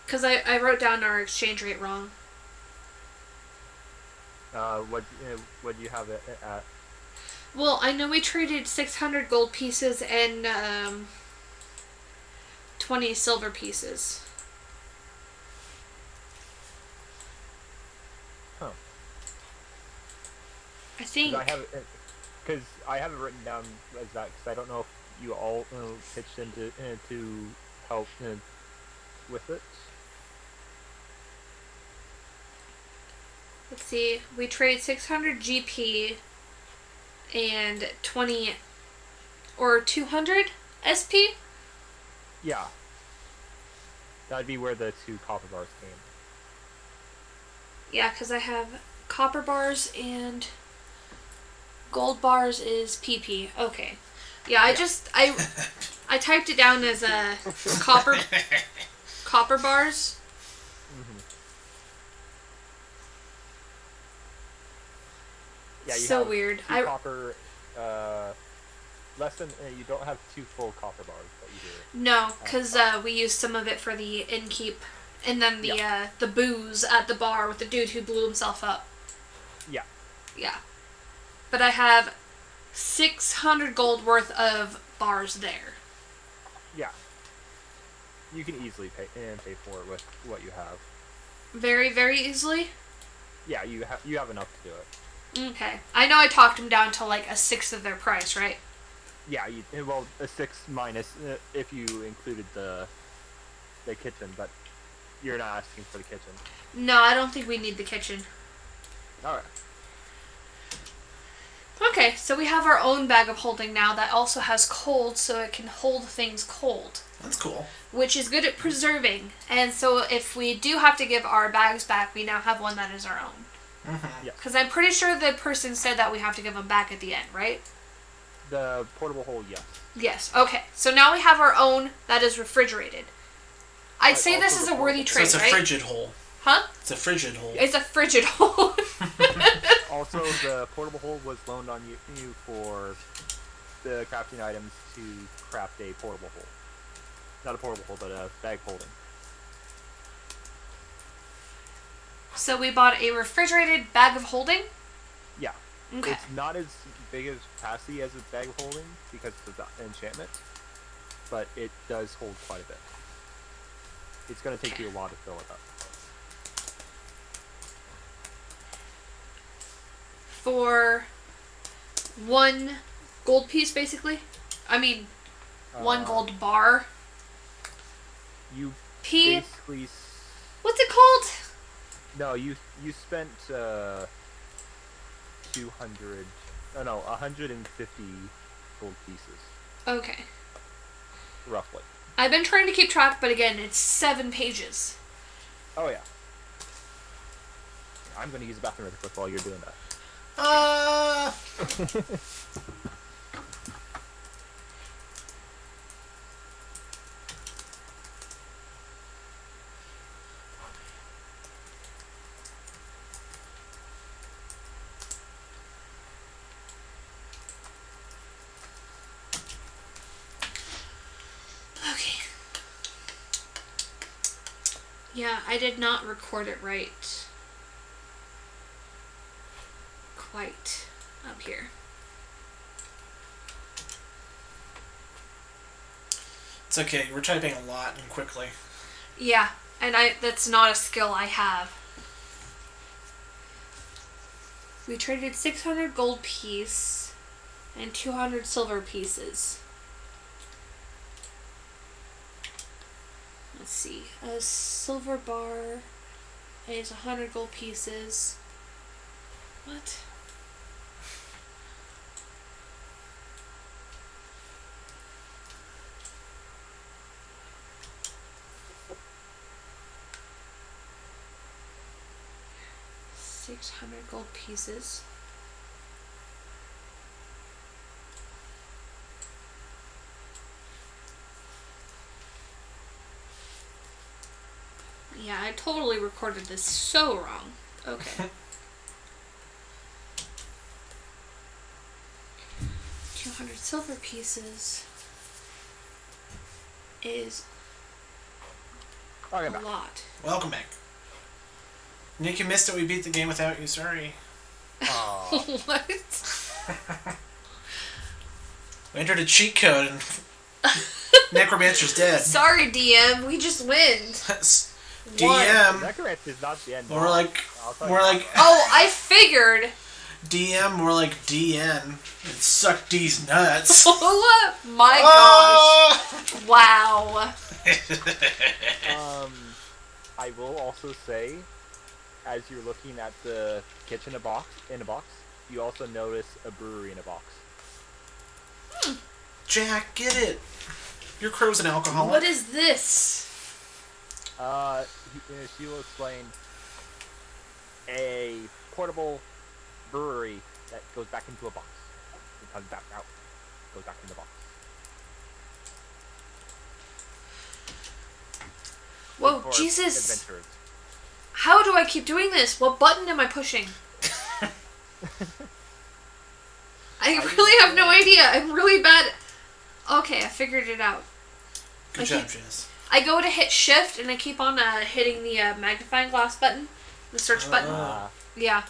Because I wrote down our exchange rate wrong. What do you have it at? Well, I know we traded 600 gold pieces and 20 silver pieces. Huh. I think. Because I have it written down as that. Because I don't know if you all pitched in to help with it. Let's see. We trade 600 GP and 20 or 200 SP? Yeah. That'd be where the 2 copper bars came. Yeah, because I have copper bars and gold bars is PP. Okay. Yeah, I typed it down as a copper bars. Mm-hmm. Yeah, you so have weird. 2 copper, less than, you don't have 2 full copper bars, but you do. No, because we used some of it for the innkeep And then the booze at the bar with the dude who blew himself up. Yeah. Yeah. But I have 600 gold worth of bars there. Yeah. You can easily pay for it with what you have. Very, very easily? Yeah, you have enough to do it. Okay. I know I talked them down to like a sixth of their price, right? Yeah, well, a 6 minus if you included the kitchen, but you're not asking for the kitchen. No, I don't think we need the kitchen. Alright. Okay, so we have our own bag of holding now that also has cold, so it can hold things cold. That's cool. Which is good at preserving. And so if we do have to give our bags back, we now have one that is our own. Mm-hmm. Yeah. Because I'm pretty sure the person said that we have to give them back at the end, right? The portable hole, yes. Yes. Okay. So now we have our own that is refrigerated. I'd say also this is the a worthy So trade, it's a right? frigid hole. Huh? It's a frigid hole. It's a frigid hole. Also, the portable hole was loaned on you for the crafting items to craft a portable hole. Not a portable hole, but a bag holding. So we bought a refrigerated bag of holding? Yeah. Okay. It's not as big as capacity as a bag of holding because of the enchantment, but it does hold quite a bit. It's going to take you a while to fill it up. For 1 gold piece, basically? I mean, 1 gold bar. You P. basically... What's it called? No, you spent 150 gold pieces, Okay. roughly. I've been trying to keep track, but again, it's 7 pages. Oh yeah. I'm going to use the bathroom really quick while you're doing that. Okay. Yeah, I did not record it right. Quite up here. It's okay. We're typing a lot and quickly. Yeah, and that's not a skill I have. We traded 600 gold piece and 200 silver pieces. Let's see. A silver bar is 100 gold pieces. What? $600 gold pieces. Yeah, I totally recorded this so wrong. Okay. 200 silver pieces is Okay, a back. lot. Welcome back. Nick, you missed it. We beat the game without you. Sorry. Aw. What? We entered a cheat code and Necromancer's dead. Sorry, DM. We just win. DM. Necromancer is not the end. More like, I'll tell more you. like Oh, I figured. DM, more like DN. And suck D's nuts. Oh my gosh. Wow. I will also say, as you're looking at the kitchen in a box, you also notice a brewery in a box. Jack, get it. Your crow's an alcoholic. What is this? She will explain a portable brewery that goes back into a box. It comes back out, goes back in the box. Whoa, For Jesus. adventurers. How do I keep doing this? What button am I pushing? I really have no idea. I'm really bad. Okay, I figured it out. Good job, Jess. I go to hit shift and I keep on hitting the magnifying glass button, the search button. Yeah.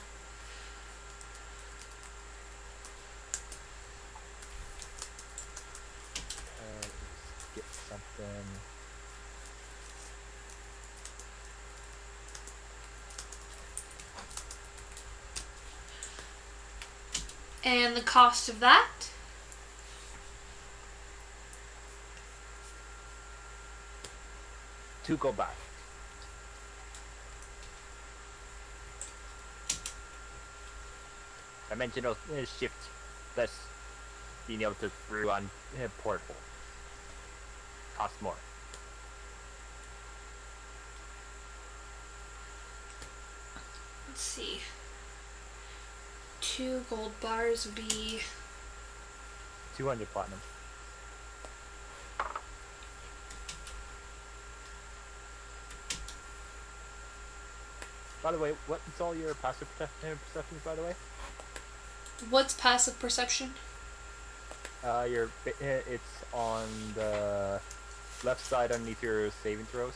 Let's get something. And the cost of that? To go back. Dimensional shift plus being able to through on portable. Cost more. Let's see. 2 gold bars would be 200 platinum. By the way, what's all your passive perceptions, by the way? What's passive perception? It's on the left side underneath your saving throws.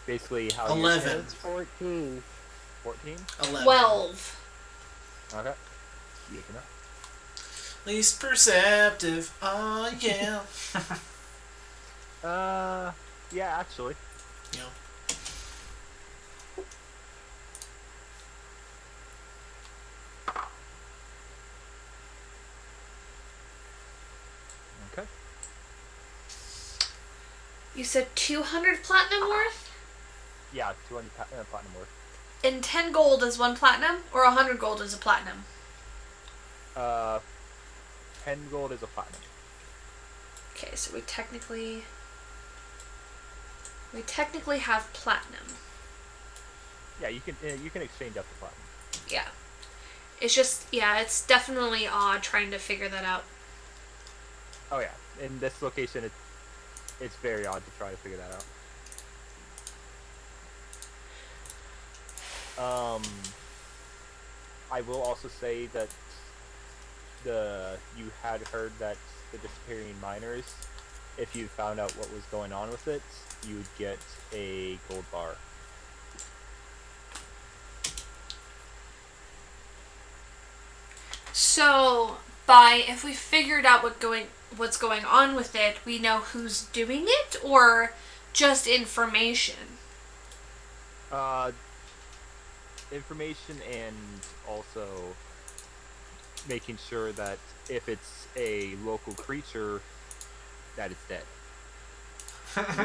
Basically, how 11. It's 14. 14? 11. 12. Okay. Good to know. Least perceptive. Oh, yeah. Yeah, actually. Yeah. Okay. You said 200 platinum worth? Yeah, 200 platinum worth. And 10 gold is 1 platinum, or 100 gold is a platinum? 10 gold is a platinum. Okay, so we technically have platinum. Yeah, you can exchange up to platinum. Yeah. It's just, yeah, it's definitely odd trying to figure that out. Oh yeah, in this location, it's very odd to try to figure that out. I will also say that you had heard that the disappearing miners, if you found out what was going on with it, you would get a gold bar. So, if we figured out what's going on with it, we know who's doing it, or just information? Information, and also making sure that if it's a local creature, that it's dead.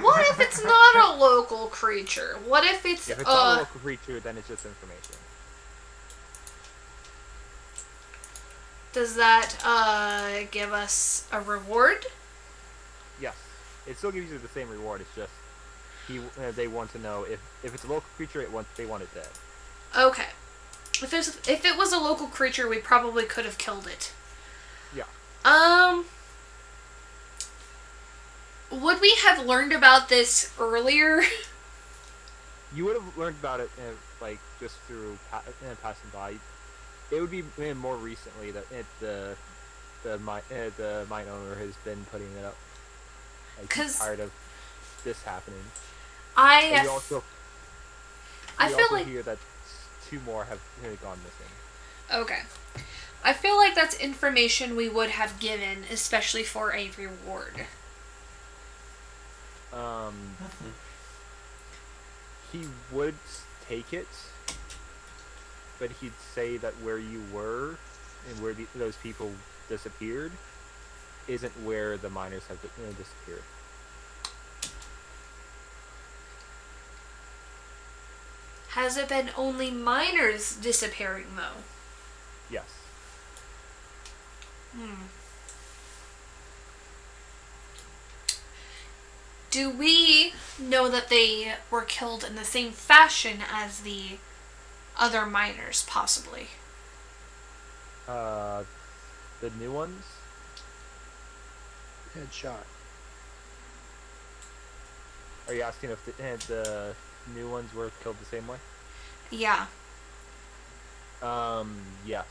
What if it's not a local creature? What if it's If it's not a local creature, then it's just information. Does that give us a reward? Yes, it still gives you the same reward. It's just they want to know if it's a local creature, they want it dead. Okay. If it was a local creature, we probably could have killed it. Yeah. Would we have learned about this earlier? You would have learned about it, like, just through passing by. It would be more recently that the mine owner has been putting it up. Like, he's tired of this happening. I feel like hear that 2 more have gone missing. Okay. I feel like that's information we would have given, especially for a reward. He would take it, but he'd say that where you were and where those people disappeared isn't where the miners have disappeared. Has it been only miners disappearing, though? Yes. Do we know that they were killed in the same fashion as the other miners, possibly? The new ones? Headshot. Are you asking if the new ones were killed the same way? Yeah. Yes.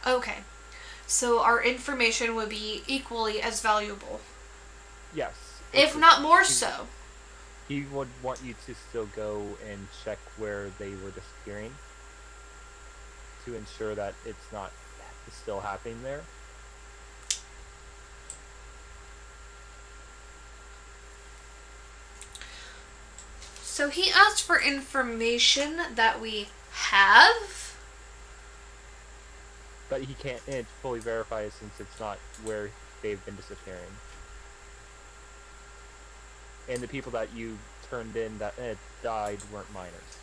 Okay. So our information would be equally as valuable. Yes. if not more so. He would want you to still go and check where they were disappearing to ensure that it's not still happening there. So he asked for information that we have. But he can't fully verify it since it's not where they've been disappearing. And the people that you turned in that died weren't minors.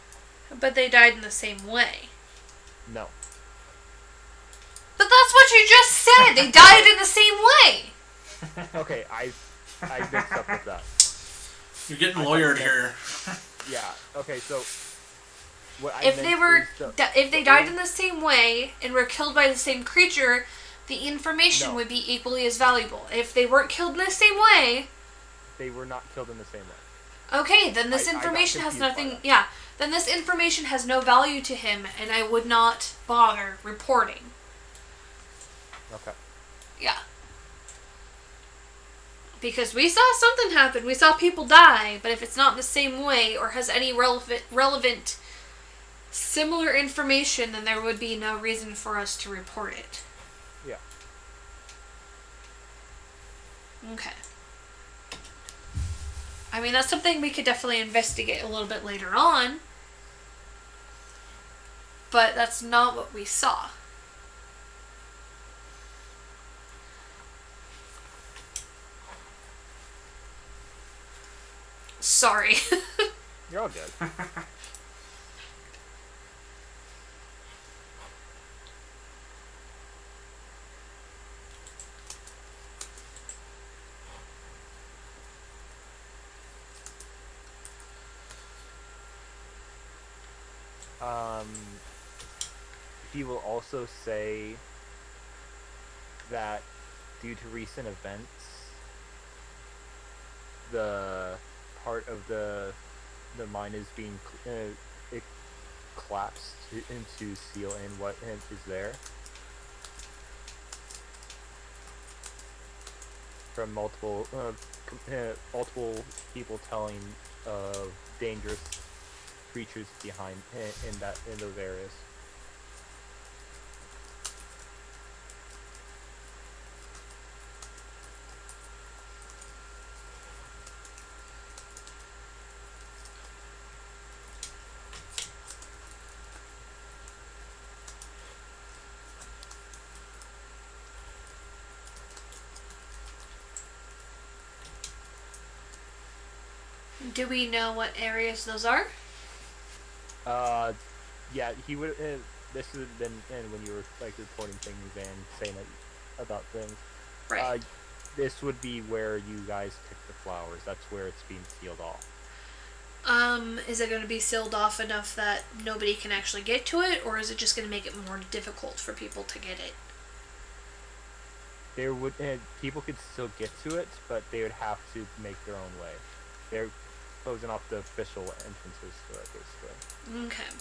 But they died in the same way. No. But that's what you just said! They died in the same way! Okay, I mixed up with that. You're getting lawyered here. Yeah. Okay, so what I If meant they were, is if they died in the same way and were killed by the same creature, the information would be equally as valuable. If they weren't killed in the same way, they were not killed in the same way. okay, then this information has nothing. Yeah, then this information has no value to him, and I would not bother reporting. Okay. Yeah. Because we saw something happen. We saw people die, but if it's not the same way or has any relevant similar information, then there would be no reason for us to report it. Yeah. Okay. I mean, that's something we could definitely investigate a little bit later on. But that's not what we saw. Sorry. You're all good. He will also say that due to recent events, the part of the mine is being it collapsed into seal in what is there. From multiple people telling of dangerous creatures behind in those areas. Do we know what areas those are? Yeah, he would. This would have been when you were like reporting things and saying about things. Right. This would be where you guys pick the flowers. That's where it's being sealed off. Is it going to be sealed off enough that nobody can actually get to it, or is it just going to make it more difficult for people to get it? There would people could still get to it, but they would have to make their own way. They're closing off the official entrances to it, basically. Okay.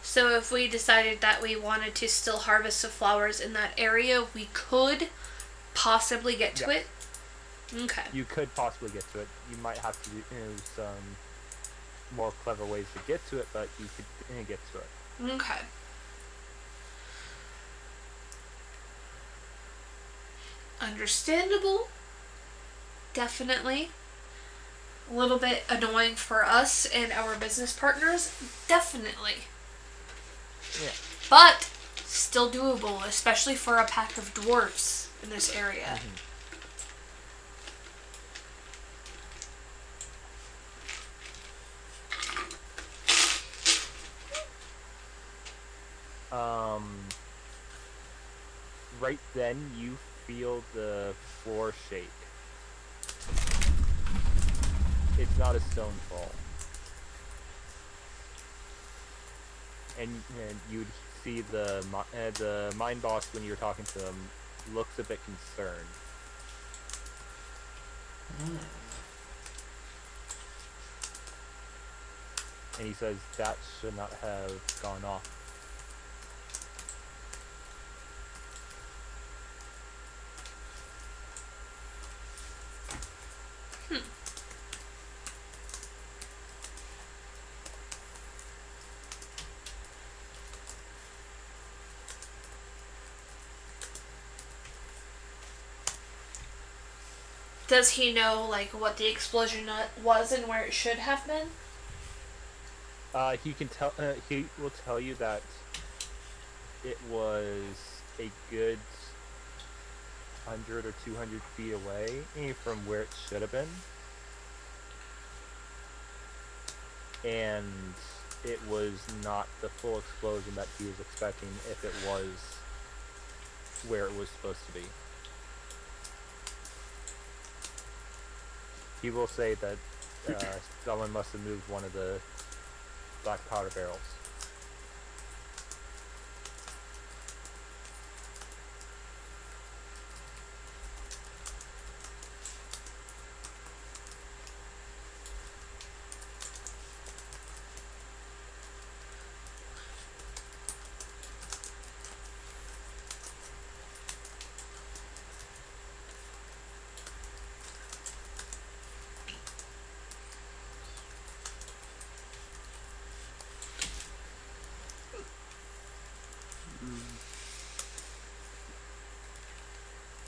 So if we decided that we wanted to still harvest the flowers in that area, we could possibly get to it? Okay. You could possibly get to it. You might have to do some more clever ways to get to it, but you could get to it. Okay. Understandable. Definitely. A little bit annoying for us and our business partners. Definitely. Yeah. But still doable, especially for a pack of dwarves in this area. Right then, you feel the floor shake. It's not a stone fall. And you'd see the mine boss, when you were talking to him, looks a bit concerned. And he says that should not have gone off. Does he know, like, what the explosion was and where it should have been? He can tell. He will tell you that it was a good 100 or 200 feet away from where it should have been, and it was not the full explosion that he was expecting if it was where it was supposed to be. He will say that someone must have moved one of the black powder barrels.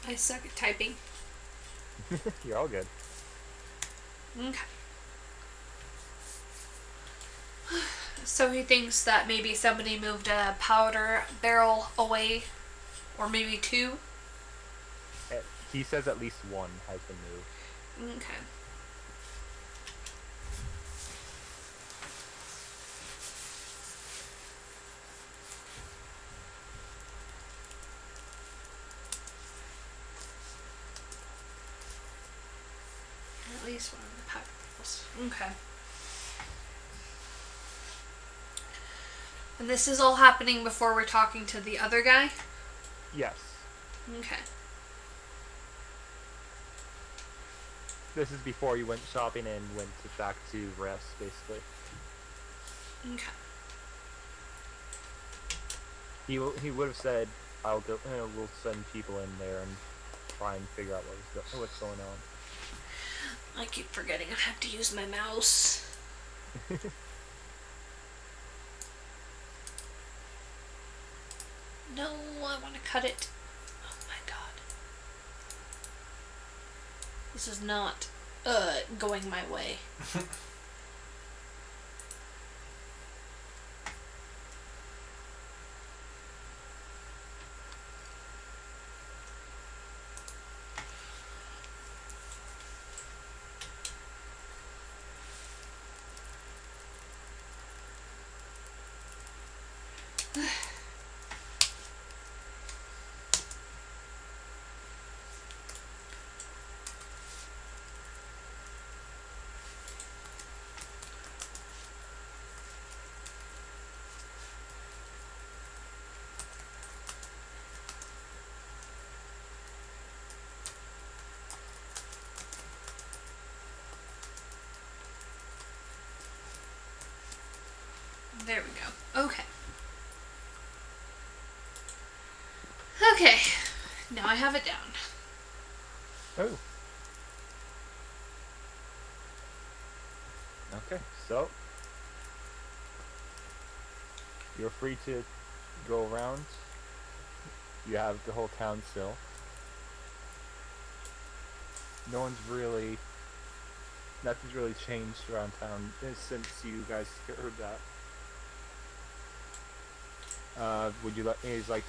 I suck at typing. You're all good. Okay. So he thinks that maybe somebody moved a powder barrel away, or maybe two. He says at least one has been moved. Okay. At least one of the powder barrels. Okay. And this is all happening before we're talking to the other guy? Yes. Okay. This is before you went shopping and went back to rest, basically. Okay. He would have said, "I'll go. We'll send people in there and try and figure out what's going on." I keep forgetting I have to use my mouse. No, I want to cut it. Oh my god. This is not going my way. There we go. Okay. Okay. Now I have it down. Oh. Okay, so you're free to go around. You have the whole town still. Nothing's really changed around town since you guys heard that. Would you like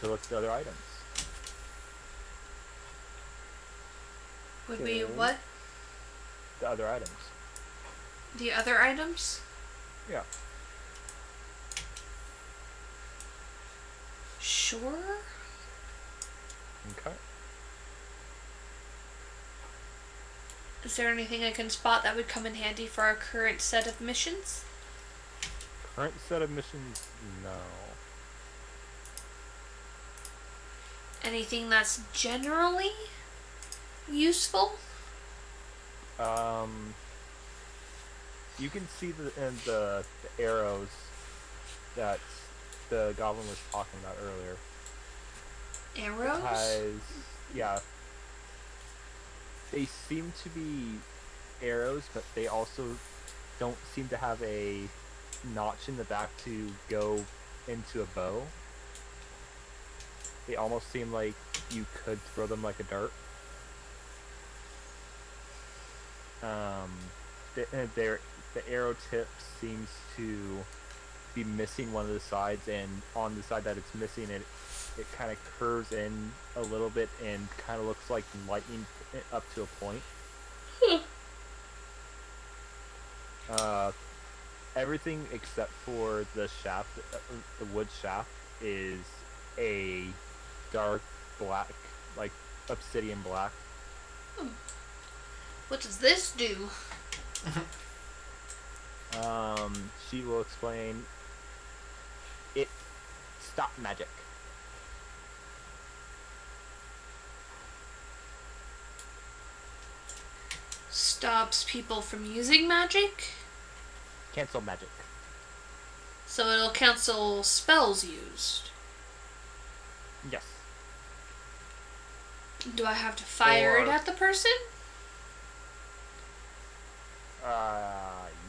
to look at the other items? Would we Okay. what? The other items. The other items? Yeah. Sure. Okay. Is there anything I can spot that would come in handy for our current set of missions? Current set of missions, no. Anything that's generally useful? You can see the arrows that the goblin was talking about earlier. Arrows? Yeah. They seem to be arrows, but they also don't seem to have a notch in the back to go into a bow. They almost seem like you could throw them like a dart. The arrow tip seems to be missing one of the sides, and on the side that it's missing, it kind of curves in a little bit and kind of looks like lightning up to a point. Everything except for the shaft, the wood shaft, is a dark black, like obsidian black. What does this do? She will explain. It stop magic. Stops people from using magic? Cancel magic. So it'll cancel spells used. Yes. Do I have to fire it at the person?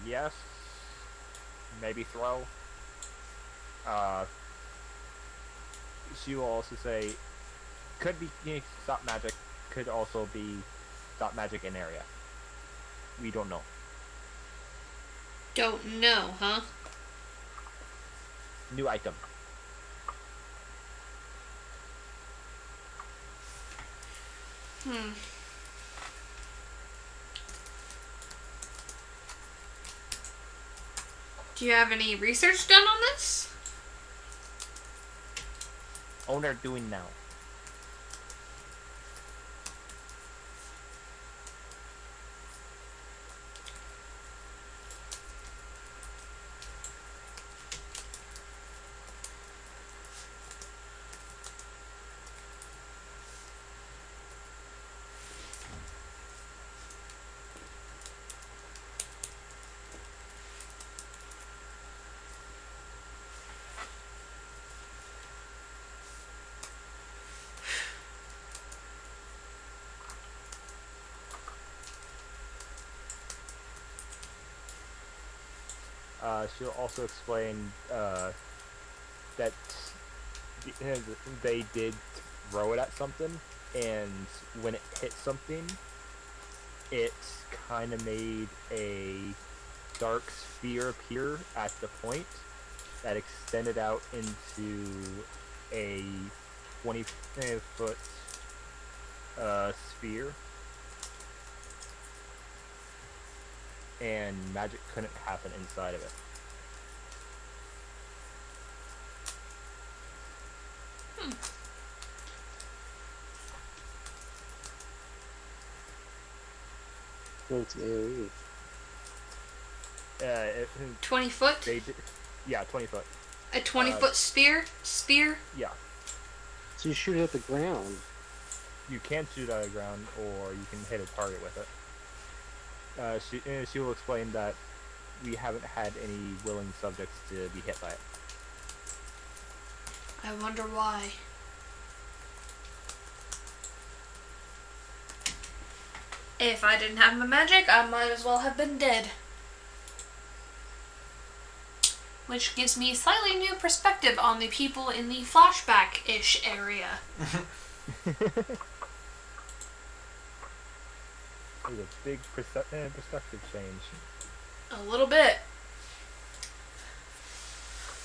Yes. Maybe throw. She will also say, could be stop magic, could also be stop magic in area. We don't know. Don't know, huh? New item. Do you have any research done on this? Owner doing now. She'll also explain that they did throw it at something, and when it hit something, it kind of made a dark sphere appear at the point that extended out into a 20-foot sphere. And magic couldn't happen inside of it. It's AoE. 20 foot? Yeah, 20 foot. A 20-foot spear? Yeah. So you shoot it at the ground. You can shoot at the ground, or you can hit a target with it. She will explain that we haven't had any willing subjects to be hit by it. I wonder why. If I didn't have my magic, I might as well have been dead. Which gives me a slightly new perspective on the people in the flashback-ish area. It was a big perspective change. A little bit.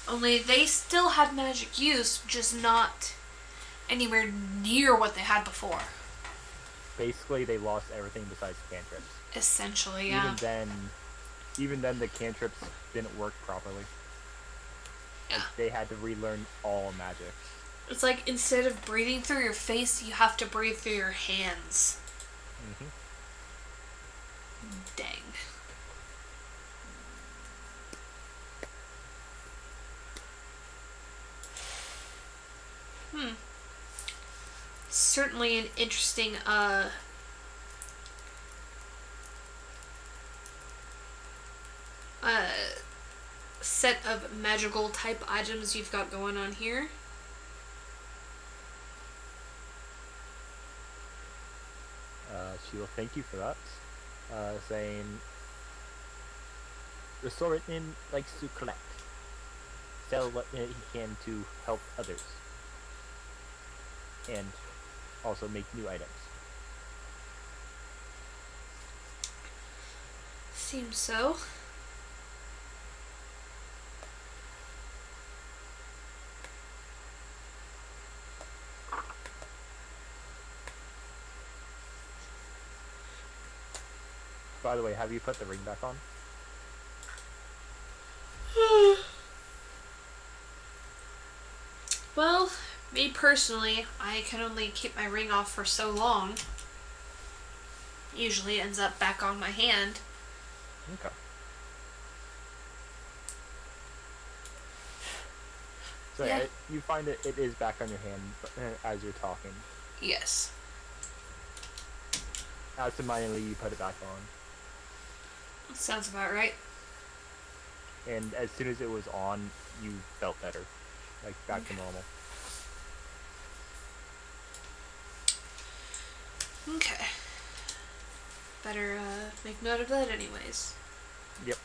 Only they still had magic use, just not anywhere near what they had before. Basically, they lost everything besides cantrips. Essentially, yeah. Even then, the cantrips didn't work properly. Yeah. Like, they had to relearn all magic. It's like instead of breathing through your face, you have to breathe through your hands. Mm-hmm. Dang. Certainly an interesting set of magical type items you've got going on here. She will thank you for that, saying, the Soretin likes to collect, sell what he can to help others, and also make new items. Seems so. By the way, have you put the ring back on? Well, me personally, I can only keep my ring off for so long. Usually it ends up back on my hand. Okay. So Yeah. you find it is back on your hand as you're talking. Yes. Absentmindedly, you put it back on. Sounds about right. And as soon as it was on, you felt better. Like, back to normal. Okay. Better make note of that anyways. Yep.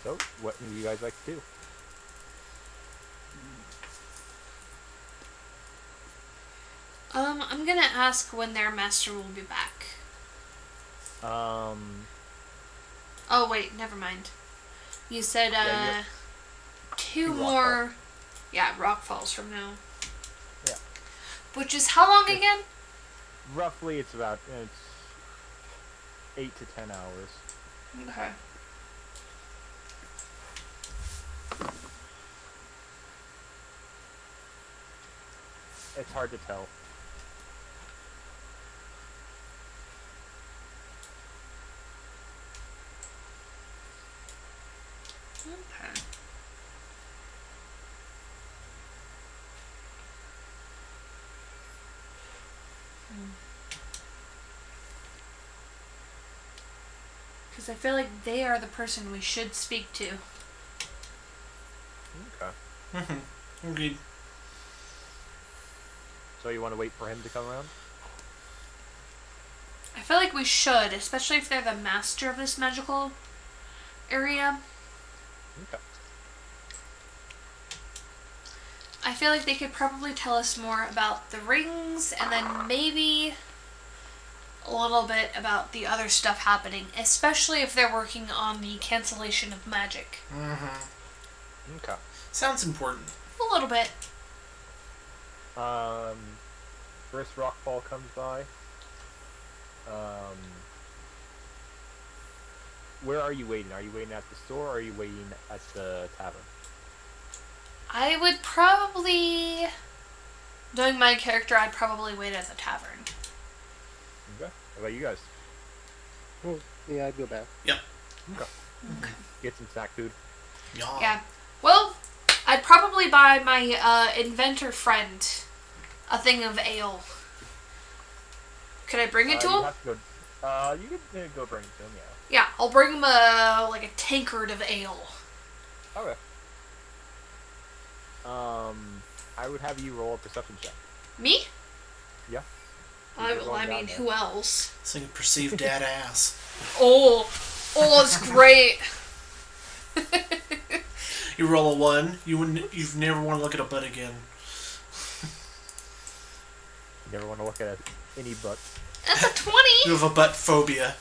So, what do you guys like to do? I'm gonna ask when their master will be back. Oh wait, never mind. You said Yeah, two rock more falls. Yeah, rock falls from now. Yeah. Which is how long again? Roughly, it's about 8 to 10 hours. Okay. It's hard to tell. Okay. Because I feel like they are the person we should speak to. Okay. Mm-hmm. Agreed. So you want to wait for him to come around? I feel like we should, especially if they're the master of this magical area. Okay. I feel like they could probably tell us more about the rings and then maybe a little bit about the other stuff happening, especially if they're working on the cancellation of magic. Mm-hmm. Okay. Sounds important. A little bit. First rockfall comes by. Where are you waiting? Are you waiting at the store or are you waiting at the tavern? I would probably, knowing my character, I'd probably wait at the tavern. Okay. How about you guys? Yeah, I'd go back. Yep. Okay. Get some snack food. Yawn. Yeah. Well, I'd probably buy my inventor friend a thing of ale. Could I bring it to You him? have to go. You can go bring it to him, yeah. Yeah, I'll bring him a tankard of ale. Okay. I would have you roll a perception check. Me? Yeah. I You're going down mean, there. who else? So you perceive dad ass. Oh, it's great. You roll a 1, you've never want to look at a butt again. You never want to look at any butt. That's a 20. You have a butt phobia.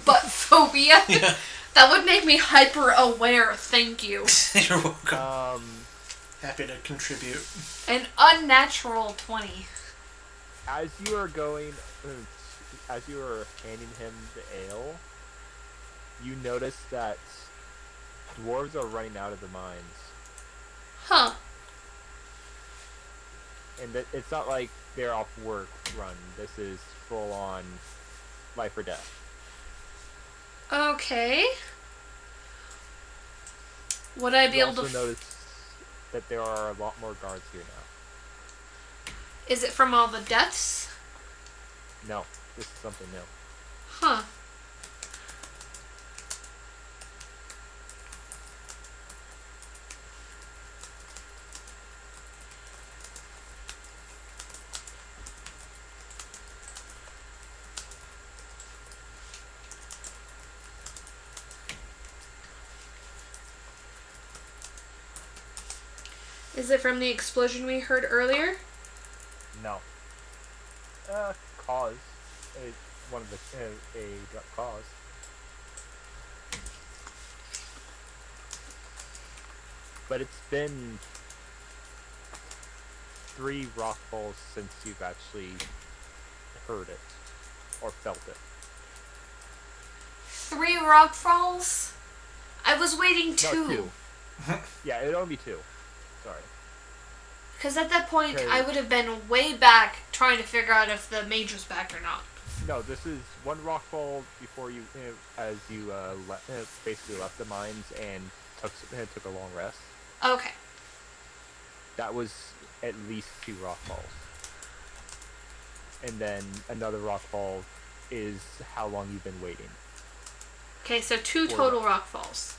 Butt phobia. Yeah. That would make me hyper aware. Thank you. You're welcome. Um, Happy to contribute. An unnatural 20. as you are going, as you are handing him the ale, you notice that dwarves are running out of the mines. Huh. And that it's not like they're off work run. This is full on life or death. Okay. Would I be You able to... also notice that there are a lot more guards here now. Is it from all the deaths? No, this is something new. Huh. Is it from the explosion we heard earlier? No. Cause. One of the a direct cause. But it's been 3 rock falls since you've actually heard it or felt it. 3 rock falls? I was waiting 2. No, 2. Yeah, it'd only be 2. Sorry. Because at that point, Okay. I would have been way back trying to figure out if the mage was back or not. No, this is 1 rock fall before you, as you basically left the mines and took a long rest. Okay. That was at least 2 rock falls. And then another rock fall is how long you've been waiting. Okay, so 2 total rock falls.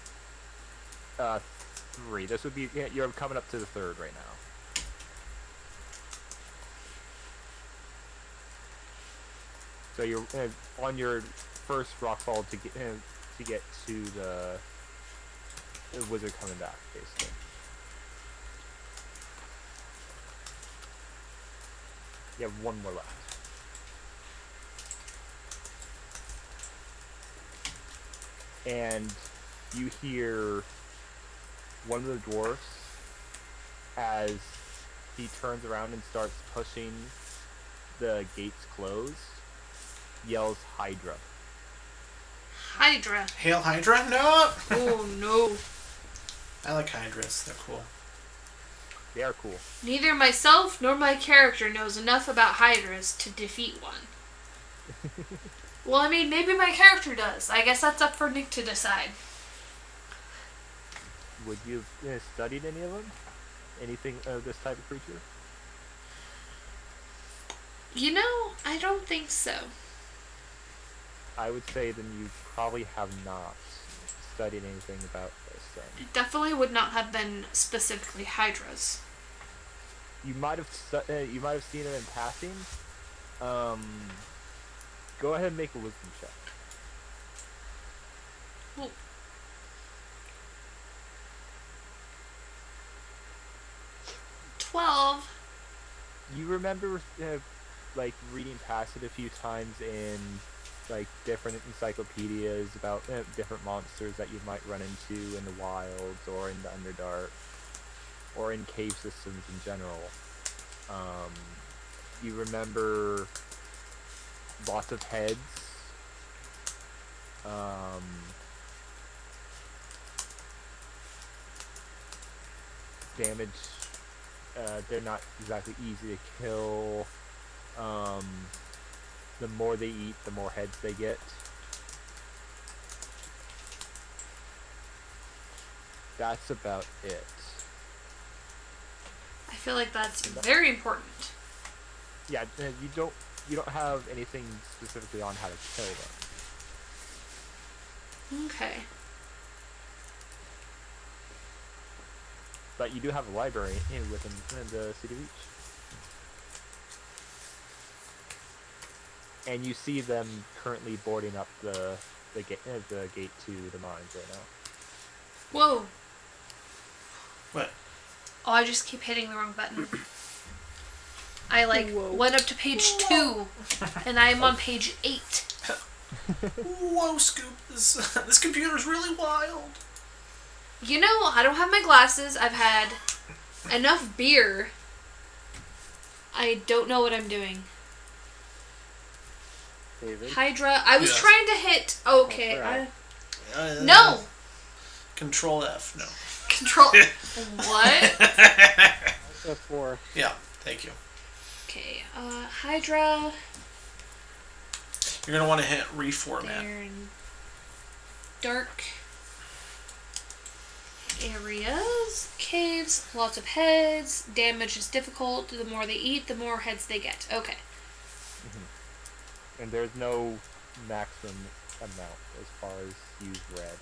3. This would be, you're coming up to the 3rd right now. So you're on your first rock fall to get to the wizard coming back, basically. You have 1 more left. And you hear one of the dwarfs, as he turns around and starts pushing the gates closed, yells Hydra. Hydra. Hail Hydra? No! Oh no. I like Hydras. They're cool. They are cool. Neither myself nor my character knows enough about hydras to defeat one. Well, I mean, maybe my character does. I guess that's up for Nick to decide. Would you have studied any of them? Anything of this type of creature? You know, I don't think so. I would say then you probably have not studied anything about this then. It definitely would not have been specifically hydras. You might have seen it in passing. Go ahead and make a wisdom check. Well, $12. You remember like reading past it a few times in like different encyclopedias about different monsters that you might run into in the wilds or in the Underdark or in cave systems in general. You remember lots of heads. Damage. They're not exactly easy to kill. The more they eat, the more heads they get. That's about it. I feel like that's very important. Yeah, you don't have anything specifically on how to kill them. Okay. But you do have a library within the City Reach. And you see them currently boarding up the gate to the mines right now. Whoa. What? Oh, I just keep hitting the wrong button. I Whoa. went up to page 2, and I am on page 8. Whoa, Scoop. This computer's really wild. You know, I don't have my glasses. I've had enough beer. I don't know what I'm doing. David. Hydra. I was Yes. trying to hit. Okay. Alright. No. Control F. No. Control. What? F4. Yeah. Thank you. Okay. Hydra. You're gonna want to hit reformat. They're in dark areas, caves, lots of heads. Damage is difficult. The more they eat, the more heads they get. Okay. And there's no maximum amount as far as you've read.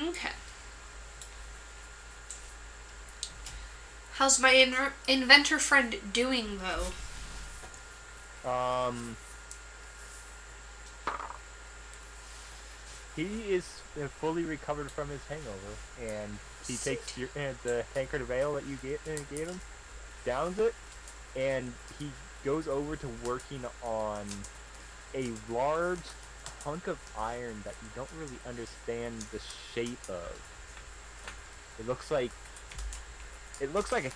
Okay. How's my inventor friend doing, though? He is fully recovered from his hangover, and he takes the tankard of ale that you gave him, downs it, and he goes over to working on a large hunk of iron that you don't really understand the shape of. It looks like a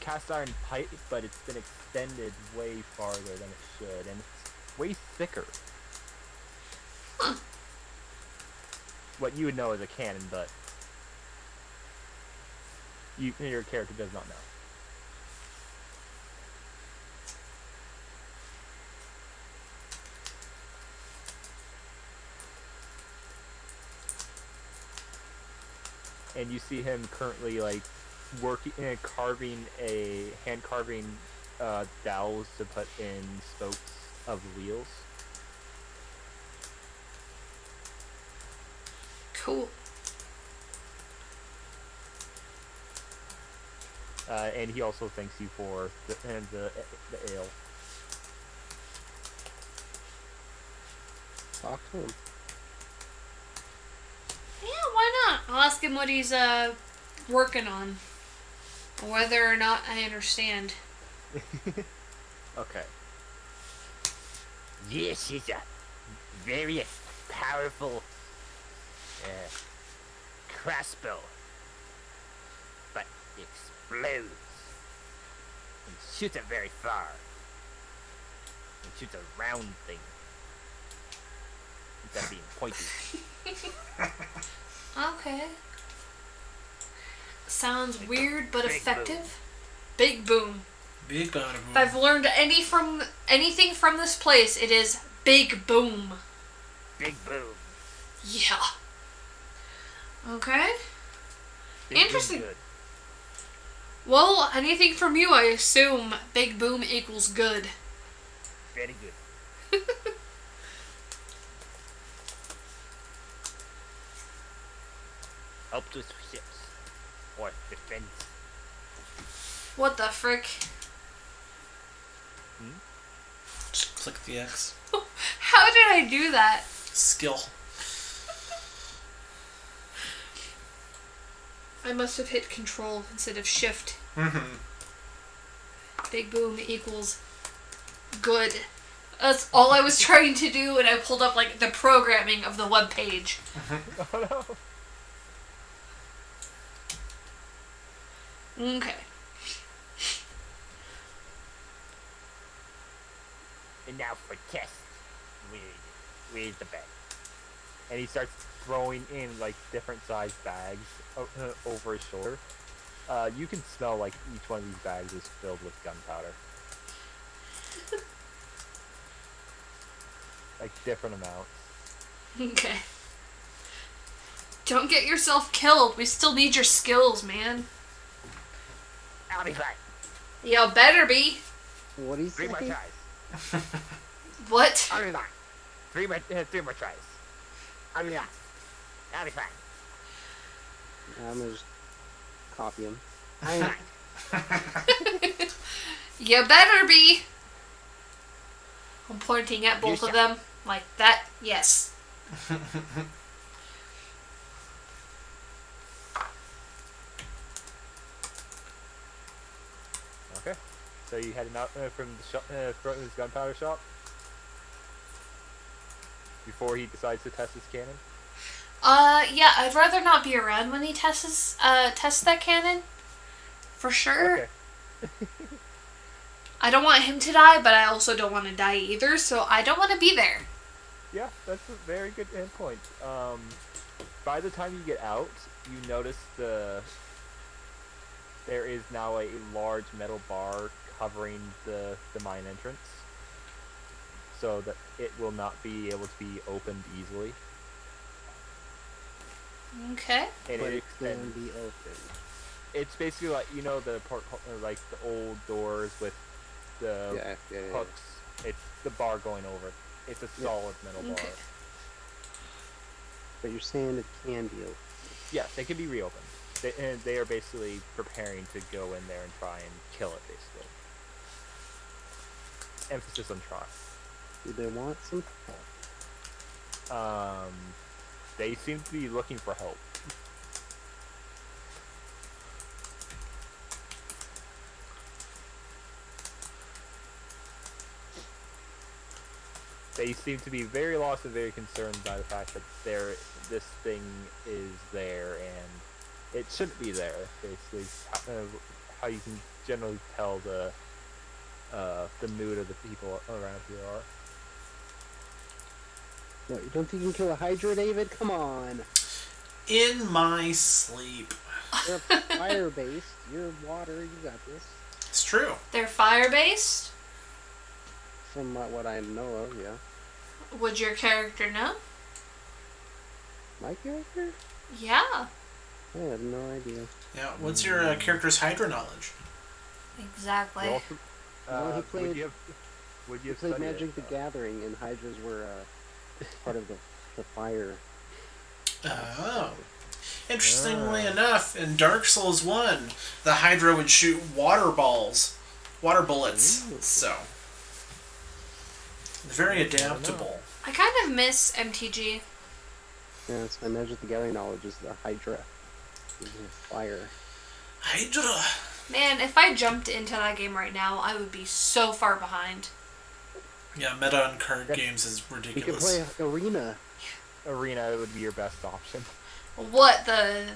cast iron pipe, but it's been extended way farther than it should, and it's way thicker. Huh. What you would know as a cannon, but your character does not know. And you see him currently like working and hand carving dowels to put in spokes of wheels. Cool. And he also thanks you for the ale. Talk to him. Yeah, why not? I'll ask him what he's working on. Whether or not I understand. Okay. This is a very powerful crossbow, but explodes and shoots it very far. And shoots a round thing instead of being pointy. Okay. Sounds weird but Big effective. Big boom. Big bada If boom. I've learned anything from this place, it is big boom. Big boom. Yeah. Okay. Big Interesting. Boom good. Well, anything from you, I assume big boom equals good. Very good. Help to ships or defense. What the frick? Just click the X. How did I do that? Skill. I must have hit control instead of shift. Mm-hmm. Big boom equals good. That's all I was trying to do, and I pulled up like the programming of the web page. Oh no. Okay. And now for test. Where's the bag? And he starts throwing in like different sized bags over his shoulder. You can smell like each one of these bags is filled with gunpowder. Like different amounts. Okay. Don't get yourself killed. We still need your skills, man. I'll be fine. Yo, better be. What do you Three say? more tries. What? I'll be fine. Three more tries. I'll be fine. I'll be fine. I'm gonna just copy him. Fine. You better be. I'm pointing at both of them like that. Yes. Okay. So you heading out from the shop, from his gunpowder shop before he decides to test his cannon. Yeah, I'd rather not be around when he tests that cannon. For sure. Okay. I don't want him to die, but I also don't want to die either, so I don't want to be there. Yeah, that's a very good endpoint. By the time you get out, you notice there is now a large metal bar covering the mine entrance, so that it will not be able to be opened easily. Okay. And But it it can extends. be open. It's basically like like the old doors with the Yeah. hooks. It's the bar going over. It's a solid metal bar. Okay. But you're saying it can be open. Yes, it can be reopened. they are basically preparing to go in there and try and kill it, basically. Emphasis on try. Do they want some help? They seem to be looking for help. They seem to be very lost and very concerned by the fact that this thing is there and it shouldn't be there. Basically, how you can generally tell the mood of the people around here are. What, you don't think you can kill a Hydra, David? Come on. In my sleep. You're fire-based. You're water. You got this. It's true. They're fire-based? From what I know of, yeah. Would your character know? My character? Yeah. I have no idea. Yeah. What's your character's Hydra knowledge? Exactly. Well, he played, would you he have played studied Magic it? the Gathering, and Hydras were part of the fire. Oh. Interestingly enough, in Dark Souls 1, the Hydra would shoot water bullets. Ooh. So, very adaptable. I kind of miss MTG. Yeah, that's my Magic the Gathering knowledge is the Hydra. Fire. Hydra. Man, if I jumped into that game right now, I would be so far behind. Yeah, meta on card Yep. games is You can ridiculous. play Arena. Arena would be your best option. What, the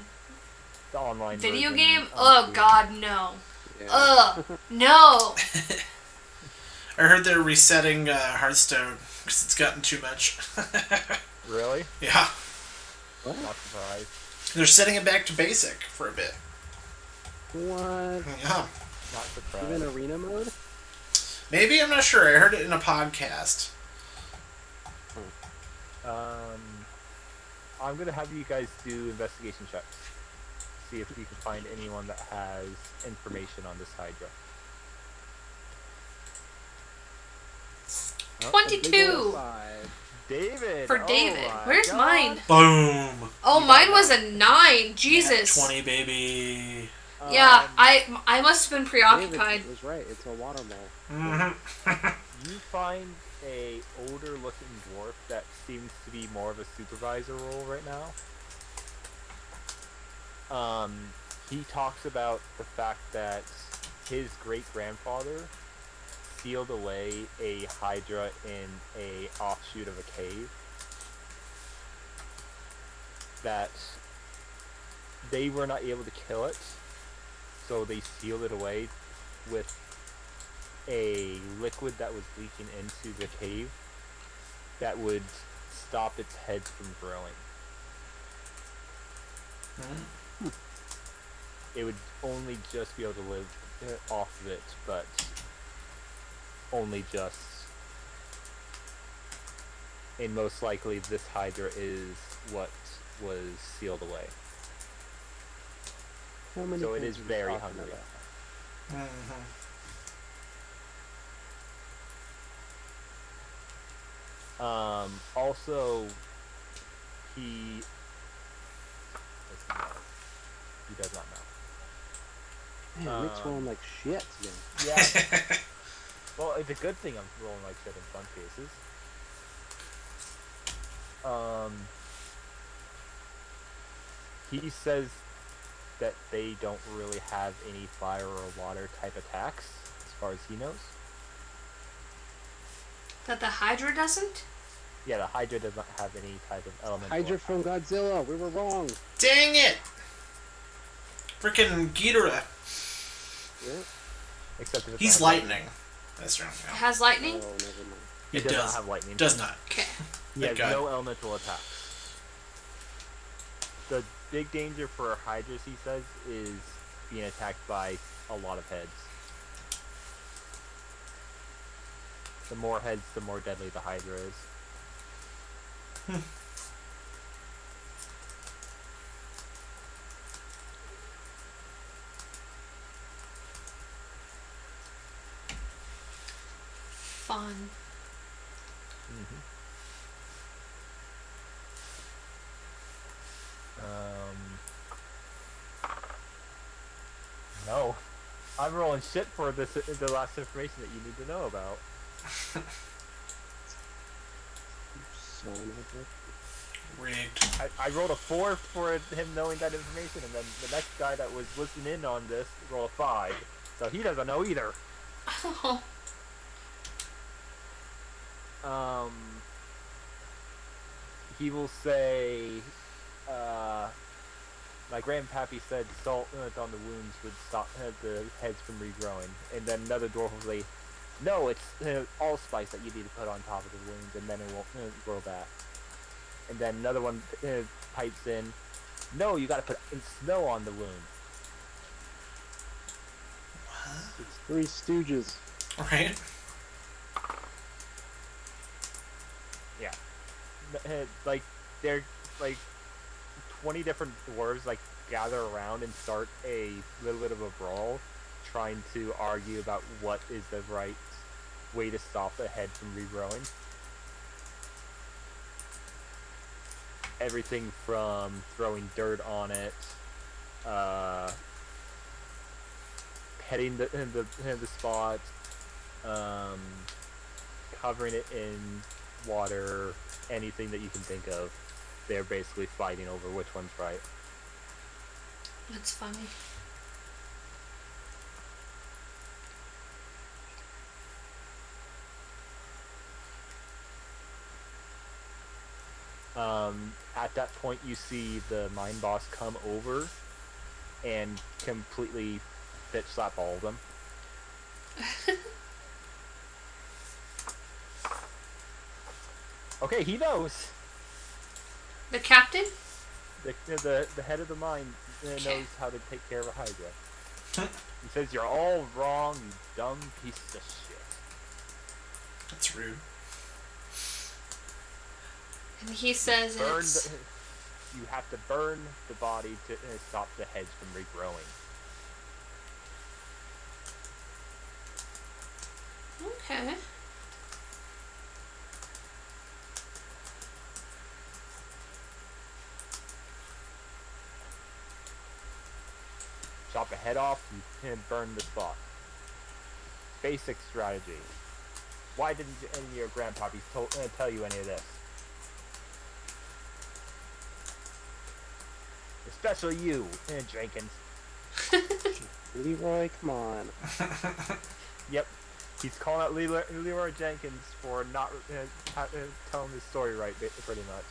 The online video version. game? Oh god, no. Yeah. Ugh, no. I heard they're resetting Hearthstone because it's gotten too much. Really? Yeah. What? Not surprised. They're setting it back to basic for a bit. What? Yeah. Not surprised. Even Arena mode? Maybe, I'm not sure. I heard it in a podcast. I'm gonna have you guys do investigation checks. See if you can find anyone that has information on this Hydra. 22 5. David! for David. Oh my Where's God. mine? Boom. Oh, mine was a 9. Jesus. 20, baby. Yeah, I must have been preoccupied. David was right. It's a water ball. Mm-hmm. You find a older looking dwarf that seems to be more of a supervisor role right now. He talks about the fact that his great grandfather sealed away a Hydra in a offshoot of a cave. That they were not able to kill it, so they sealed it away with a liquid that was leaking into the cave that would stop its head from growing. It would only just be able to live off of it, but only just. And most likely this Hydra is what was sealed away. How many So it things is are we very talking hungry. about? Mm-hmm. Also, he does not know. Man, Rick's rolling like shit. Yeah. Yeah. Well, it's a good thing I'm rolling like shit in some cases. He says that they don't really have any fire or water type attacks, as far as he knows. That the Hydra doesn't? Yeah, the Hydra does not have any type of elemental Hydra attack. from Godzilla. We were wrong. Dang it! Freaking Ghidorah. Yeah. Except if it He's doesn't have lightning. That's wrong. It has lightning? Oh, never mind. It It does does. not have lightning. Does not. Okay. He Thank has God. no elemental attacks. The big danger for Hydras, he says, is being attacked by a lot of heads. The more heads, the more deadly the Hydra is. Fun. No. I'm rolling shit for the last information that you need to know about. Son of a... Rigged. I rolled a 4 for him knowing that information, and then the next guy that was listening in on this rolled a 5. So he doesn't know either. Oh. He will say, my grandpappy said salt on the wounds would stop the heads from regrowing. And then another dwarf will say, no, it's allspice that you need to put on top of the wounds, and then it won't grow back. And then another one pipes in, no, you gotta put snow on the wound. It's Three Stooges. Right? Yeah. Like, they're, like, 20 different dwarves, like, gather around and start a little bit of a brawl, trying to argue about what is the right way to stop the head from regrowing. Everything from throwing dirt on it, petting the spot, covering it in water, anything that you can think of. They're basically fighting over which one's right. That's funny. At that point, you see the mine boss come over and completely bitch slap all of them. Okay, he knows. The captain? The head of the mine knows how to take care of a Hydra. He says, "You're all wrong, you dumb piece of shit." That's rude. And he says it's... You have to burn the body to stop the heads from regrowing. Okay. Chop a head off and burn the spot. Basic strategy. Why didn't any of your grandpappies tell you any of this? Especially you, Jenkins. Leroy, come on. Yep. He's calling out Leroy Jenkins for not telling his story right, pretty much.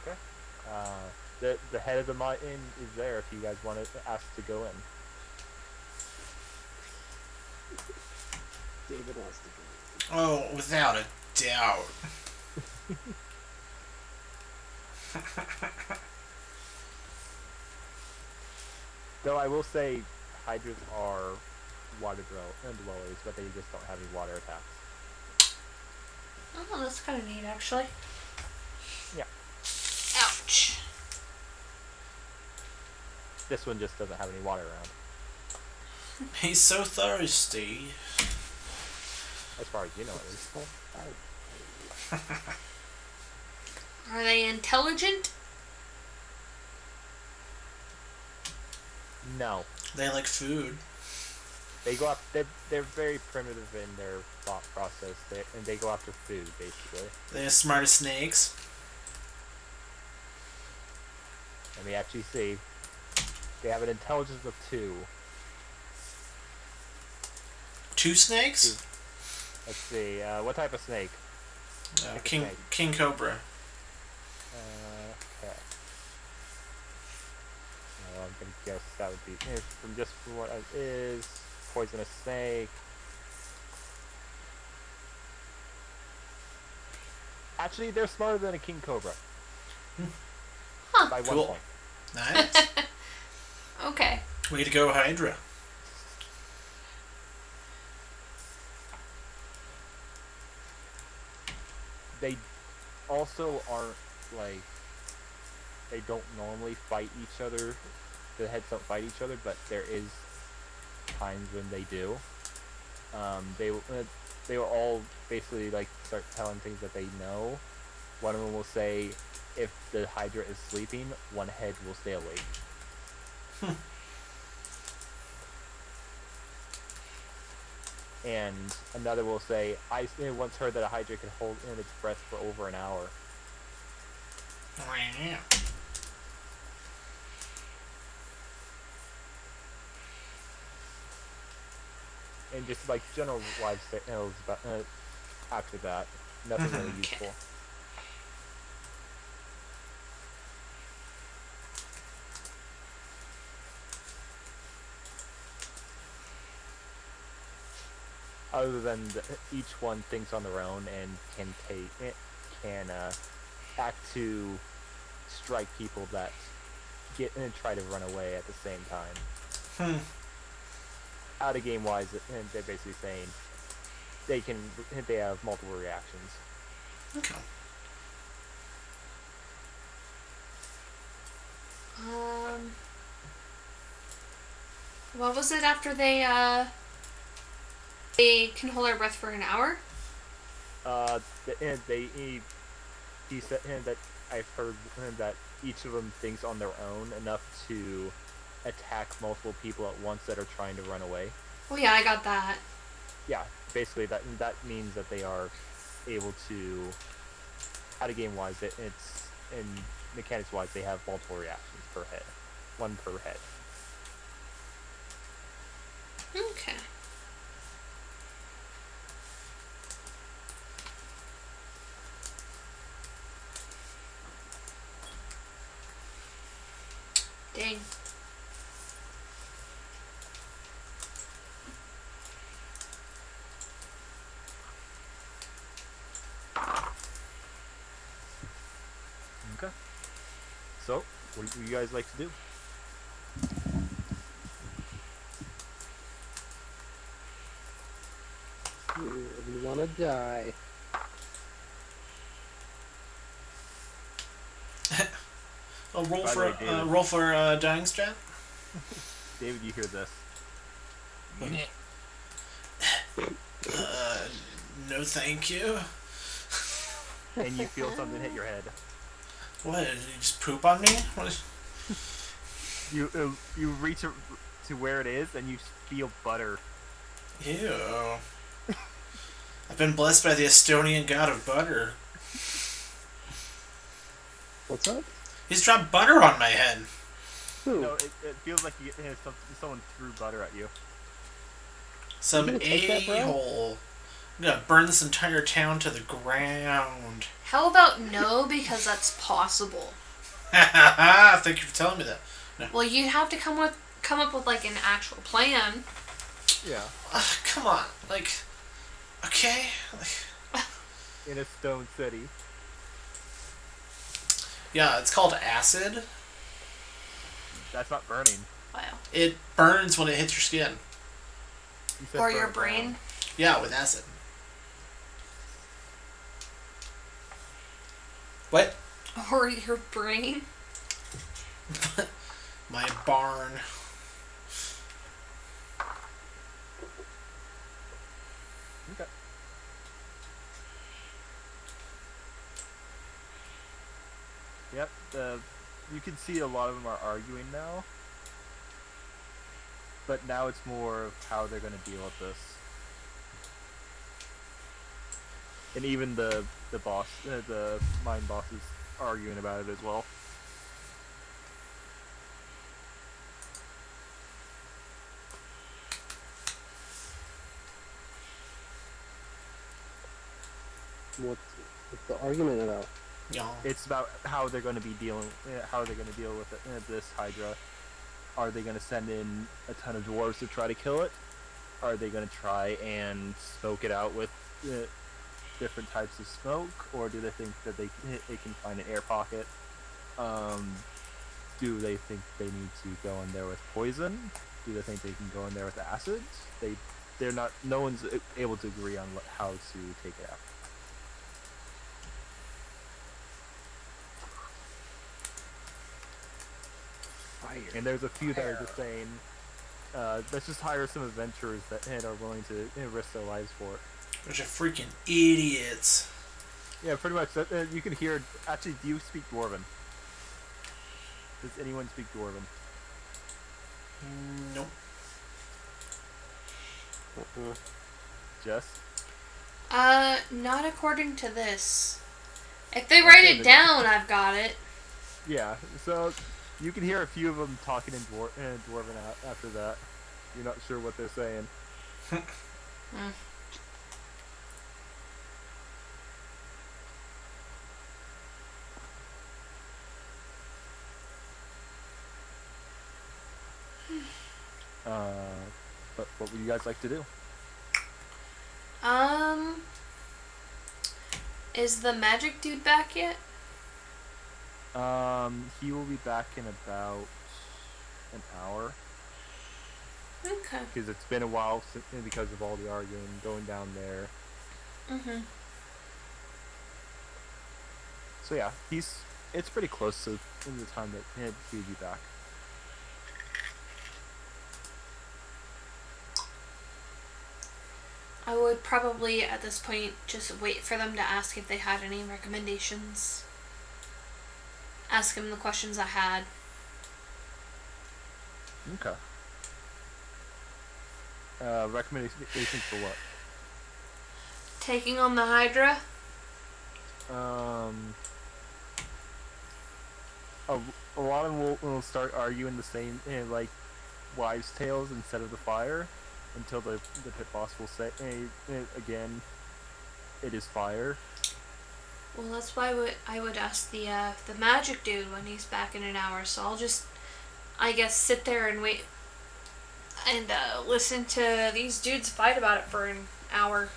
Okay. The head of the mine is there if you guys want to ask to go in. David wants to go. Oh, without a doubt. Though I will say, hydras are water dwellers, but they just don't have any water attacks. Oh, that's kind of neat, actually. Yeah. Ouch. This one just doesn't have any water around. He's so thirsty. As far as you know, at least. Are they intelligent? No. They like food. They go up. They're very primitive in their thought process, and they go after food, basically. They as smart as snakes. Let me actually see. They have an intelligence of 2. 2 snakes? Let's see. What type of snake? King Cobra. Okay. Well, I'm gonna guess that would be from what it is. Poisonous snake. Actually, they're smarter than a king cobra. Huh. By 1 Cool. point. Nice. Okay. Way to go, Hydra. They also aren't like they don't normally fight each other. The heads don't fight each other, but there is times when they do. they will all basically like start telling things that they know. One of them will say, if the Hydra is sleeping, one head will stay awake. And another will say, I once heard that a Hydra could hold in its breath for over an hour. And just like general life tales about after that, nothing really useful. Other than each one thinks on their own and can act to strike people that get and try to run away at the same time. Out of game wise, they're basically saying they have multiple reactions. Okay. What was it after they can hold our breath for an hour? He said that I've heard that each of them thinks on their own enough to attack multiple people at once that are trying to run away. Well, yeah, I got that. Yeah, basically that means that they are able to, out of game wise, it's in mechanics wise, they have multiple reactions per head, one per head. Okay. Dang. Okay. So, what do you guys like to do? You wanna die. I'll roll By the for way, David. roll for dying strat. David, you hear this? No, thank you. And you feel something hit your head. What? Did you just poop on me? What is... You reach to where it is, and you feel butter. Ew. I've been blessed by the Estonian god of butter. What's up? He's dropped butter on my head. Who? No, it feels like someone threw butter at you. Some You gonna take that, bro? a-hole. I'm gonna burn this entire town to the ground. How about no, because that's possible. Thank you for telling me that. No. Well, you'd have to come up with like an actual plan. Yeah. Come on, like, okay. Like, In a stone city. yeah, it's called acid. That's not burning. Wow. It burns when it hits your skin. You said Or burn your it brain. down. Yeah, with acid. What? Or your brain. My barn. Okay. Yep. You can see a lot of them are arguing now. But now it's more of how they're going to deal with this. And even the boss, the mine boss is arguing about it as well. What's the argument about? Yeah. It's about how they're going to be dealing, how they're going to deal with this Hydra. Are they going to send in a ton of dwarves to try to kill it? Are they going to try and smoke it out with different types of smoke, or do they think that they can find an air pocket? Do they think they need to go in there with poison? Do they think they can go in there with acid? They're not. No one's able to agree on how to take it out. Fire. And there's a few that are just saying, let's just hire some adventurers that are willing to risk their lives for it. Bunch of freaking idiots. Yeah, pretty much. You can hear. Actually, do you speak Dwarven? Does anyone speak Dwarven? Nope. Jess? Not according to this. If they write it down, I've got it. Yeah, so you can hear a few of them talking in Dwarven after that. You're not sure what they're saying. But what would you guys like to do? Is the magic dude back yet? He will be back in about an hour. Okay. Because it's been a while because of all the arguing going down there. Mhm. So yeah, it's pretty close to the time that he'll be back. I would probably at this point just wait for them to ask if they had any recommendations. Ask him the questions I had. Okay. Recommendations for what? Taking on the Hydra? A lot of them will start arguing the same, like, wives' tales instead of the fire, until the pit boss will say, again, it is fire. Well, that's why I would ask the magic dude when he's back in an hour. So I'll just, I guess, sit there and wait and listen to these dudes fight about it for an hour.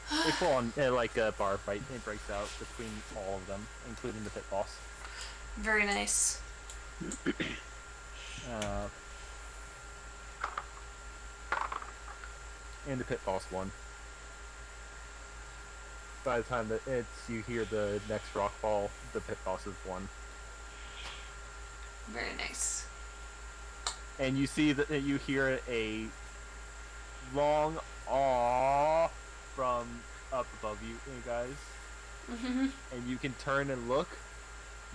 They full on like a bar fight. It breaks out between all of them, including the pit boss. Very nice. And the pit boss won. By the time that you hear the next rock fall, the pit boss has won. Very nice. And you see that you hear a long "aww" from up above you guys. Mm-hmm. And you can turn and look.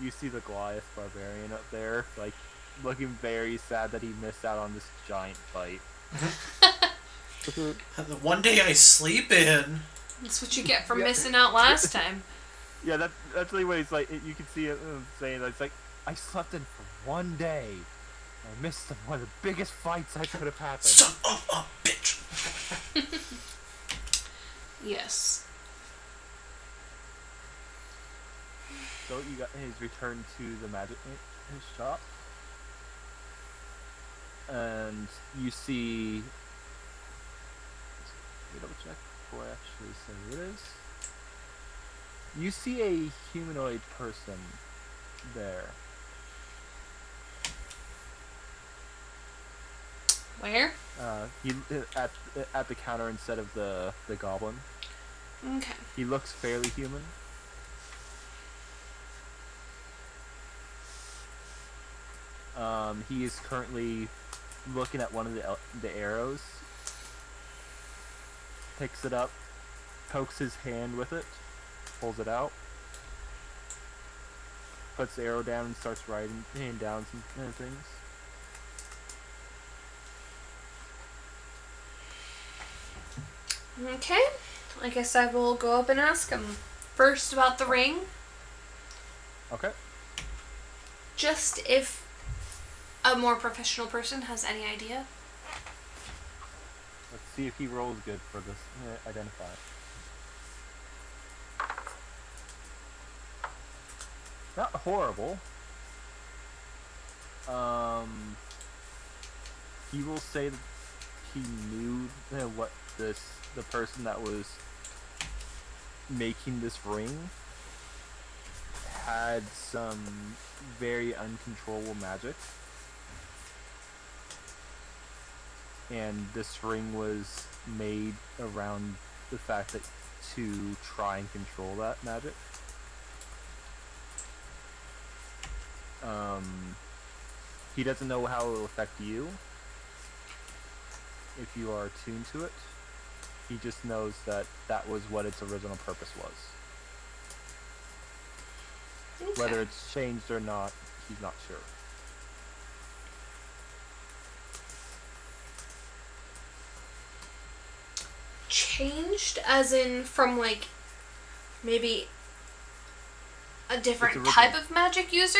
You see the Goliath barbarian up there, like looking very sad that he missed out on this giant fight. The one day I sleep in. That's what you get for missing out last time. Yeah, that's really what he's like. You can see it saying that it's like, I slept in for one day. I missed one of the biggest fights I could have happened. Son of a bitch. Yes. So you got his return to the magic shop, and you see. Let me double check before I actually say who it is. You see a humanoid person there. Where? He at the counter instead of the goblin. Okay. He looks fairly human. He is currently looking at one of the arrows. Picks it up, pokes his hand with it, pulls it out, puts the arrow down, and starts writing down some things. Okay. I guess I will go up and ask him. First about the ring. Okay. Just if a more professional person has any idea. Let's see if he rolls good for this identify. Not horrible. He will say that he knew what the person that was making this ring had some very uncontrollable magic. And this ring was made around the fact that to try and control that magic. He doesn't know how it will affect you if you are attuned to it. He just knows that that was what its original purpose was. Okay. Whether it's changed or not, he's not sure. Changed, as in from like maybe a different original. type of magic user?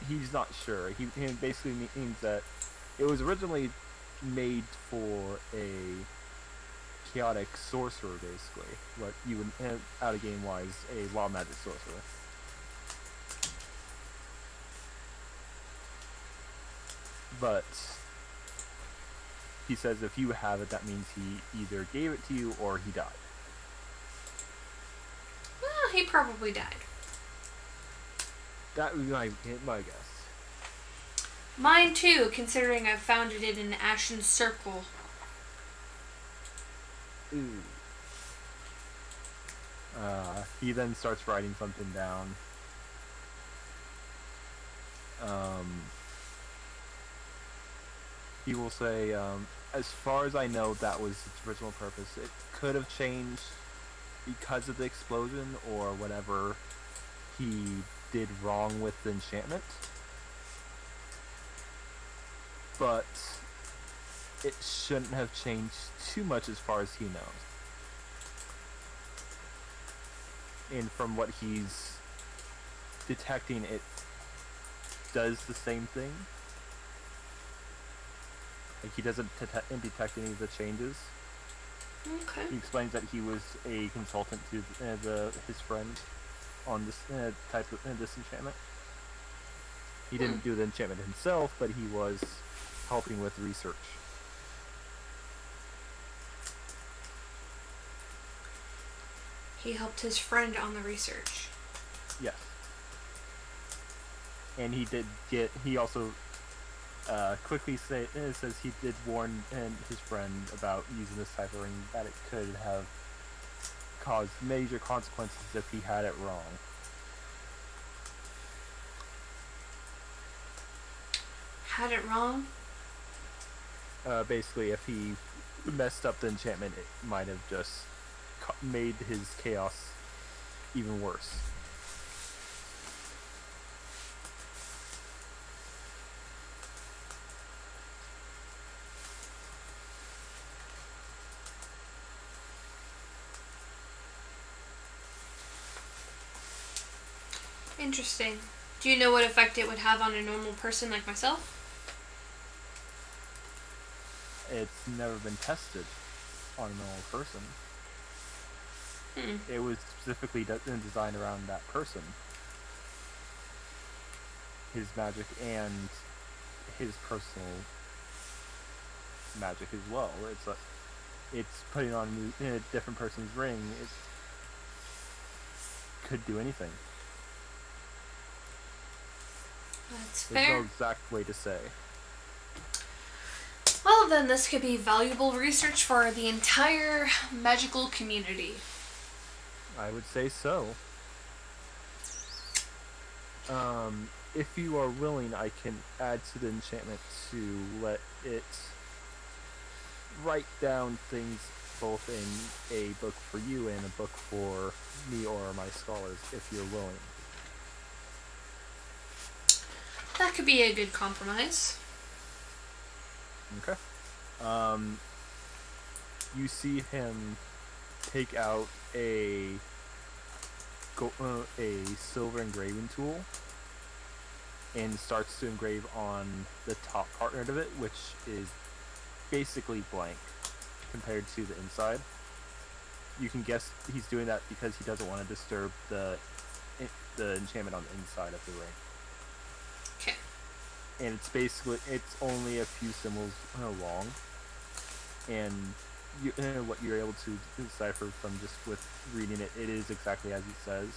He's not sure. He basically means that it was originally made for a chaotic sorcerer, basically. What you would, out of game wise, a wild magic sorcerer. But he says if you have it, that means he either gave it to you or he died. Well, he probably died. That would be my guess. Mine too, considering I found it in an ashen circle. Ooh. He then starts writing something down. He will say, as far as I know, that was its original purpose. It could have changed because of the explosion or whatever he did wrong with the enchantment. But it shouldn't have changed too much as far as he knows. And from what he's detecting, it does the same thing. Like, he doesn't detect any of the changes. Okay. He explains that he was a consultant to his friend on this type of this enchantment. He didn't do the enchantment himself, but he was helping with research. He helped his friend on the research. Yes. And he also quickly says he did warn his friend about using this type of ring, that it could have caused major consequences if he had it wrong. Had it wrong? Basically, if he messed up the enchantment, it might have just made his chaos even worse. Interesting. Do you know what effect it would have on a normal person like myself? It's never been tested on a normal person. Hmm. It was specifically designed around that person, his magic and his personal magic as well. It's putting on a different person's ring. It could do anything. That's There's fair. no exact way to say. Well, then this could be valuable research for the entire magical community. I would say so. If you are willing, I can add to the enchantment to let it write down things both in a book for you and a book for me or my scholars, if you're willing. That could be a good compromise. Okay. You see him take out a silver engraving tool and starts to engrave on the top part of it, which is basically blank compared to the inside. You can guess he's doing that because he doesn't want to disturb the enchantment on the inside of the ring. Okay. And it's only a few symbols long, and what you're able to decipher from just with reading it, it is exactly as it says.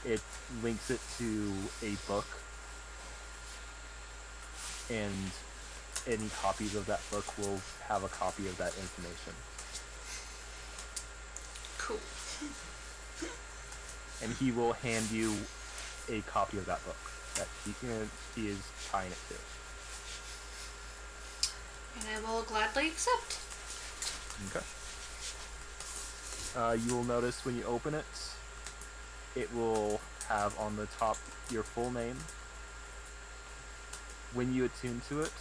It links it to a book, and any copies of that book will have a copy of that information. Cool. And he will hand you a copy of that book. that he is tying it to. And I will gladly accept. Okay. You will notice when you open it, it will have on the top your full name, when you attune to it,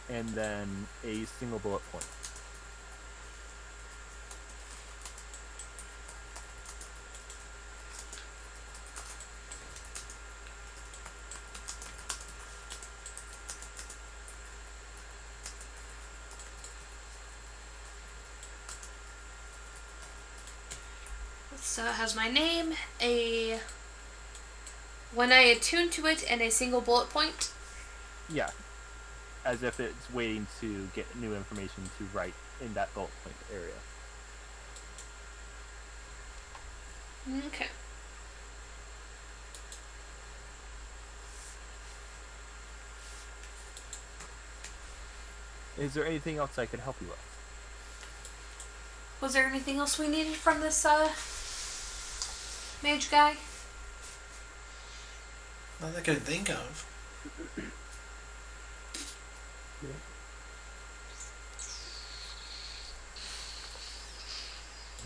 and then a single bullet point. So it has my name, when I attune to it, and a single bullet point. Yeah, as if it's waiting to get new information to write in that bullet point area. Okay. Is there anything else I can help you with? Was there anything else we needed from this mage guy? Not that I could think of.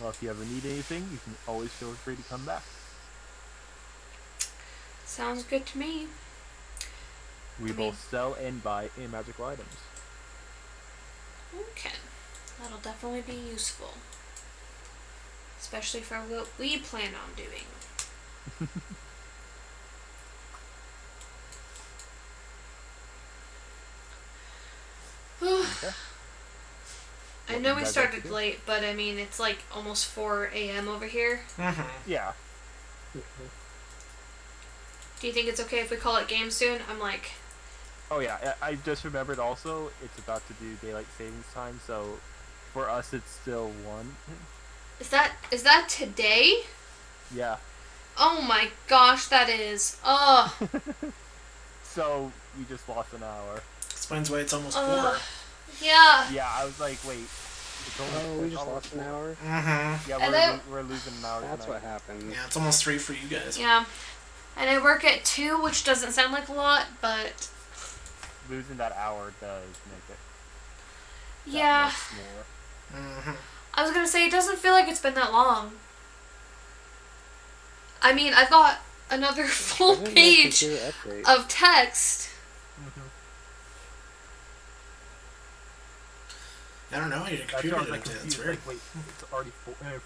Well, if you ever need anything, you can always feel free to come back. Sounds good to me. We both sell and buy magical items. Okay. That'll definitely be useful. Especially for what we plan on doing. Okay. I know we started late, but I mean, it's like almost 4 a.m. over here. Mm-hmm. Yeah. Do you think it's okay if we call it game soon? I'm like... Oh yeah, I just remembered also, it's about to do daylight savings time, so for us it's still 1. Is that today? Yeah. Oh my gosh, that is. Ugh. So, we just lost an hour. Explains why it's almost 4. Yeah. Yeah, I was like, wait. It's Oh, we just lost an hour? Mm-hmm. Yeah, we're losing an hour That's tonight. what happened. Yeah, it's almost 3 for you guys. Yeah. And I work at 2, which doesn't sound like a lot, but... Losing that hour does make it that yeah. much more. Mm-hmm. I was gonna say, it doesn't feel like it's been that long. I mean, I've got another full Isn't that page computer update? of text. I don't know. Your That's computer why I was did like it. It's confused, weird. like, wait, it's already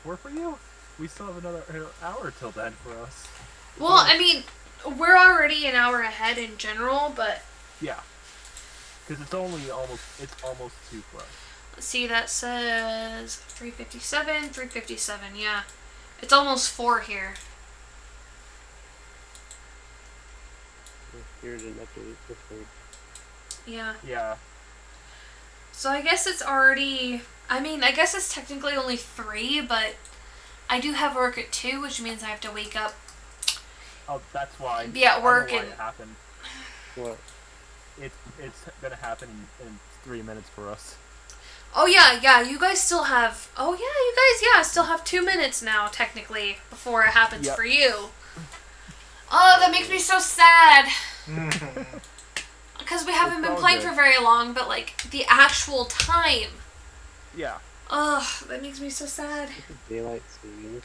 4 for you? We still have another hour till then for us. Well, I mean, we're already an hour ahead in general, but... Yeah. Because it's almost 2 for us. Let's see, that says 3:57, yeah. It's almost 4 here. Here's an update. This week. Yeah. Yeah. So I guess it's already... I mean, I guess it's technically only 3, but I do have work at 2, which means I have to wake up, Oh, that's why. be at work, I know why and... it happened. What? It's gonna happen in 3 minutes for us. Oh, yeah, you guys still have... Oh, yeah, you guys, still have 2 minutes now, technically, before it happens Yep. for you. Oh, that makes me so sad. Because we haven't It's been all playing good. for very long, but, like, the actual time. Yeah. Ugh, that makes me so sad. Daylight savings.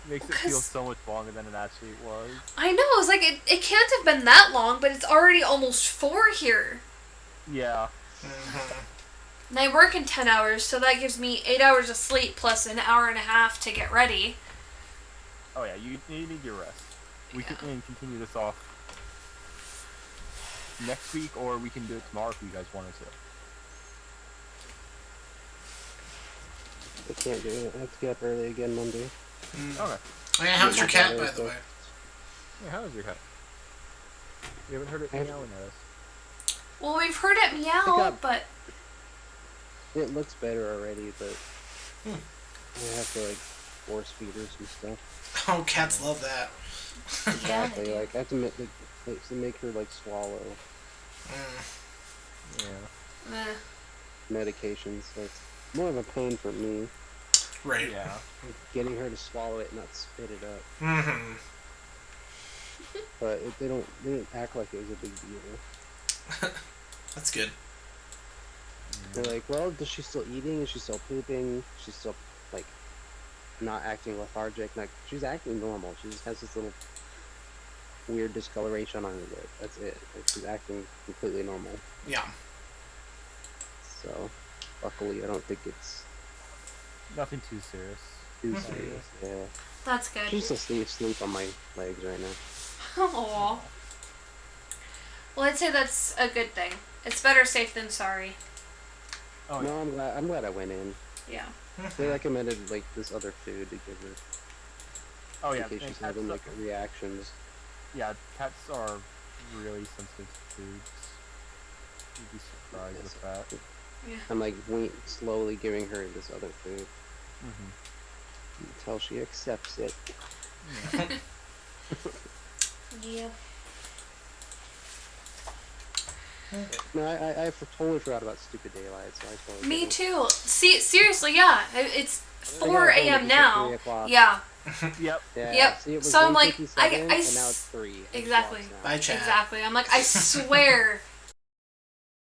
Makes it feel so much longer than it actually was. I know, it's like, it can't have been that long, but it's already almost 4 here. Yeah. And I work in 10 hours, so that gives me 8 hours of sleep plus an hour and a half to get ready. Oh yeah, you need your rest. We can continue this off next week, or we can do it tomorrow if you guys wanted to. I can't do it. I have to get up early again Monday. Okay. Oh, yeah, how's your cat, by the way? Yeah, how is your cat? You haven't heard it meowing at us. Well, we've heard it meow, but... It looks better already, but I have to like force feed her some stuff. Oh, cats love that. Exactly. Like I have to make her like swallow Yeah. medications. So it's more of a pain for me. Right. Yeah. Getting her to swallow it and not spit it up. Mm-hmm. but they didn't act like it was a big deal. That's good. They're like, well, does she still eating? Is she still pooping? She's still like not acting lethargic. Like she's acting normal. She just has this little weird discoloration on her lip. That's it. Like she's acting completely normal. Yeah. So, luckily, I don't think it's Nothing too serious. too serious. Yeah. That's good. She's just asleep on my legs right now. Aww. Well, I'd say that's a good thing. It's better safe than sorry. Oh, No, I'm glad I went in. Yeah. They recommended like this other food to give her Oh yeah, in case and she's cats having are- like reactions. yeah, cats are really sensitive to foods. You'd be surprised Yes. with that. I'm like slowly giving her this other food Mm-hmm. until she accepts it. Yeah. No, I totally forgot about stupid daylight, so I totally. Me didn't. too. See, seriously, yeah. It's I got 4 home a.m. at now. 3 o'clock. Yeah, Yep. Yeah. Yep. See, it was So I'm like, 8:57, I and now s- it's 3. exactly. Bye, chat. exactly. I'm like, I swear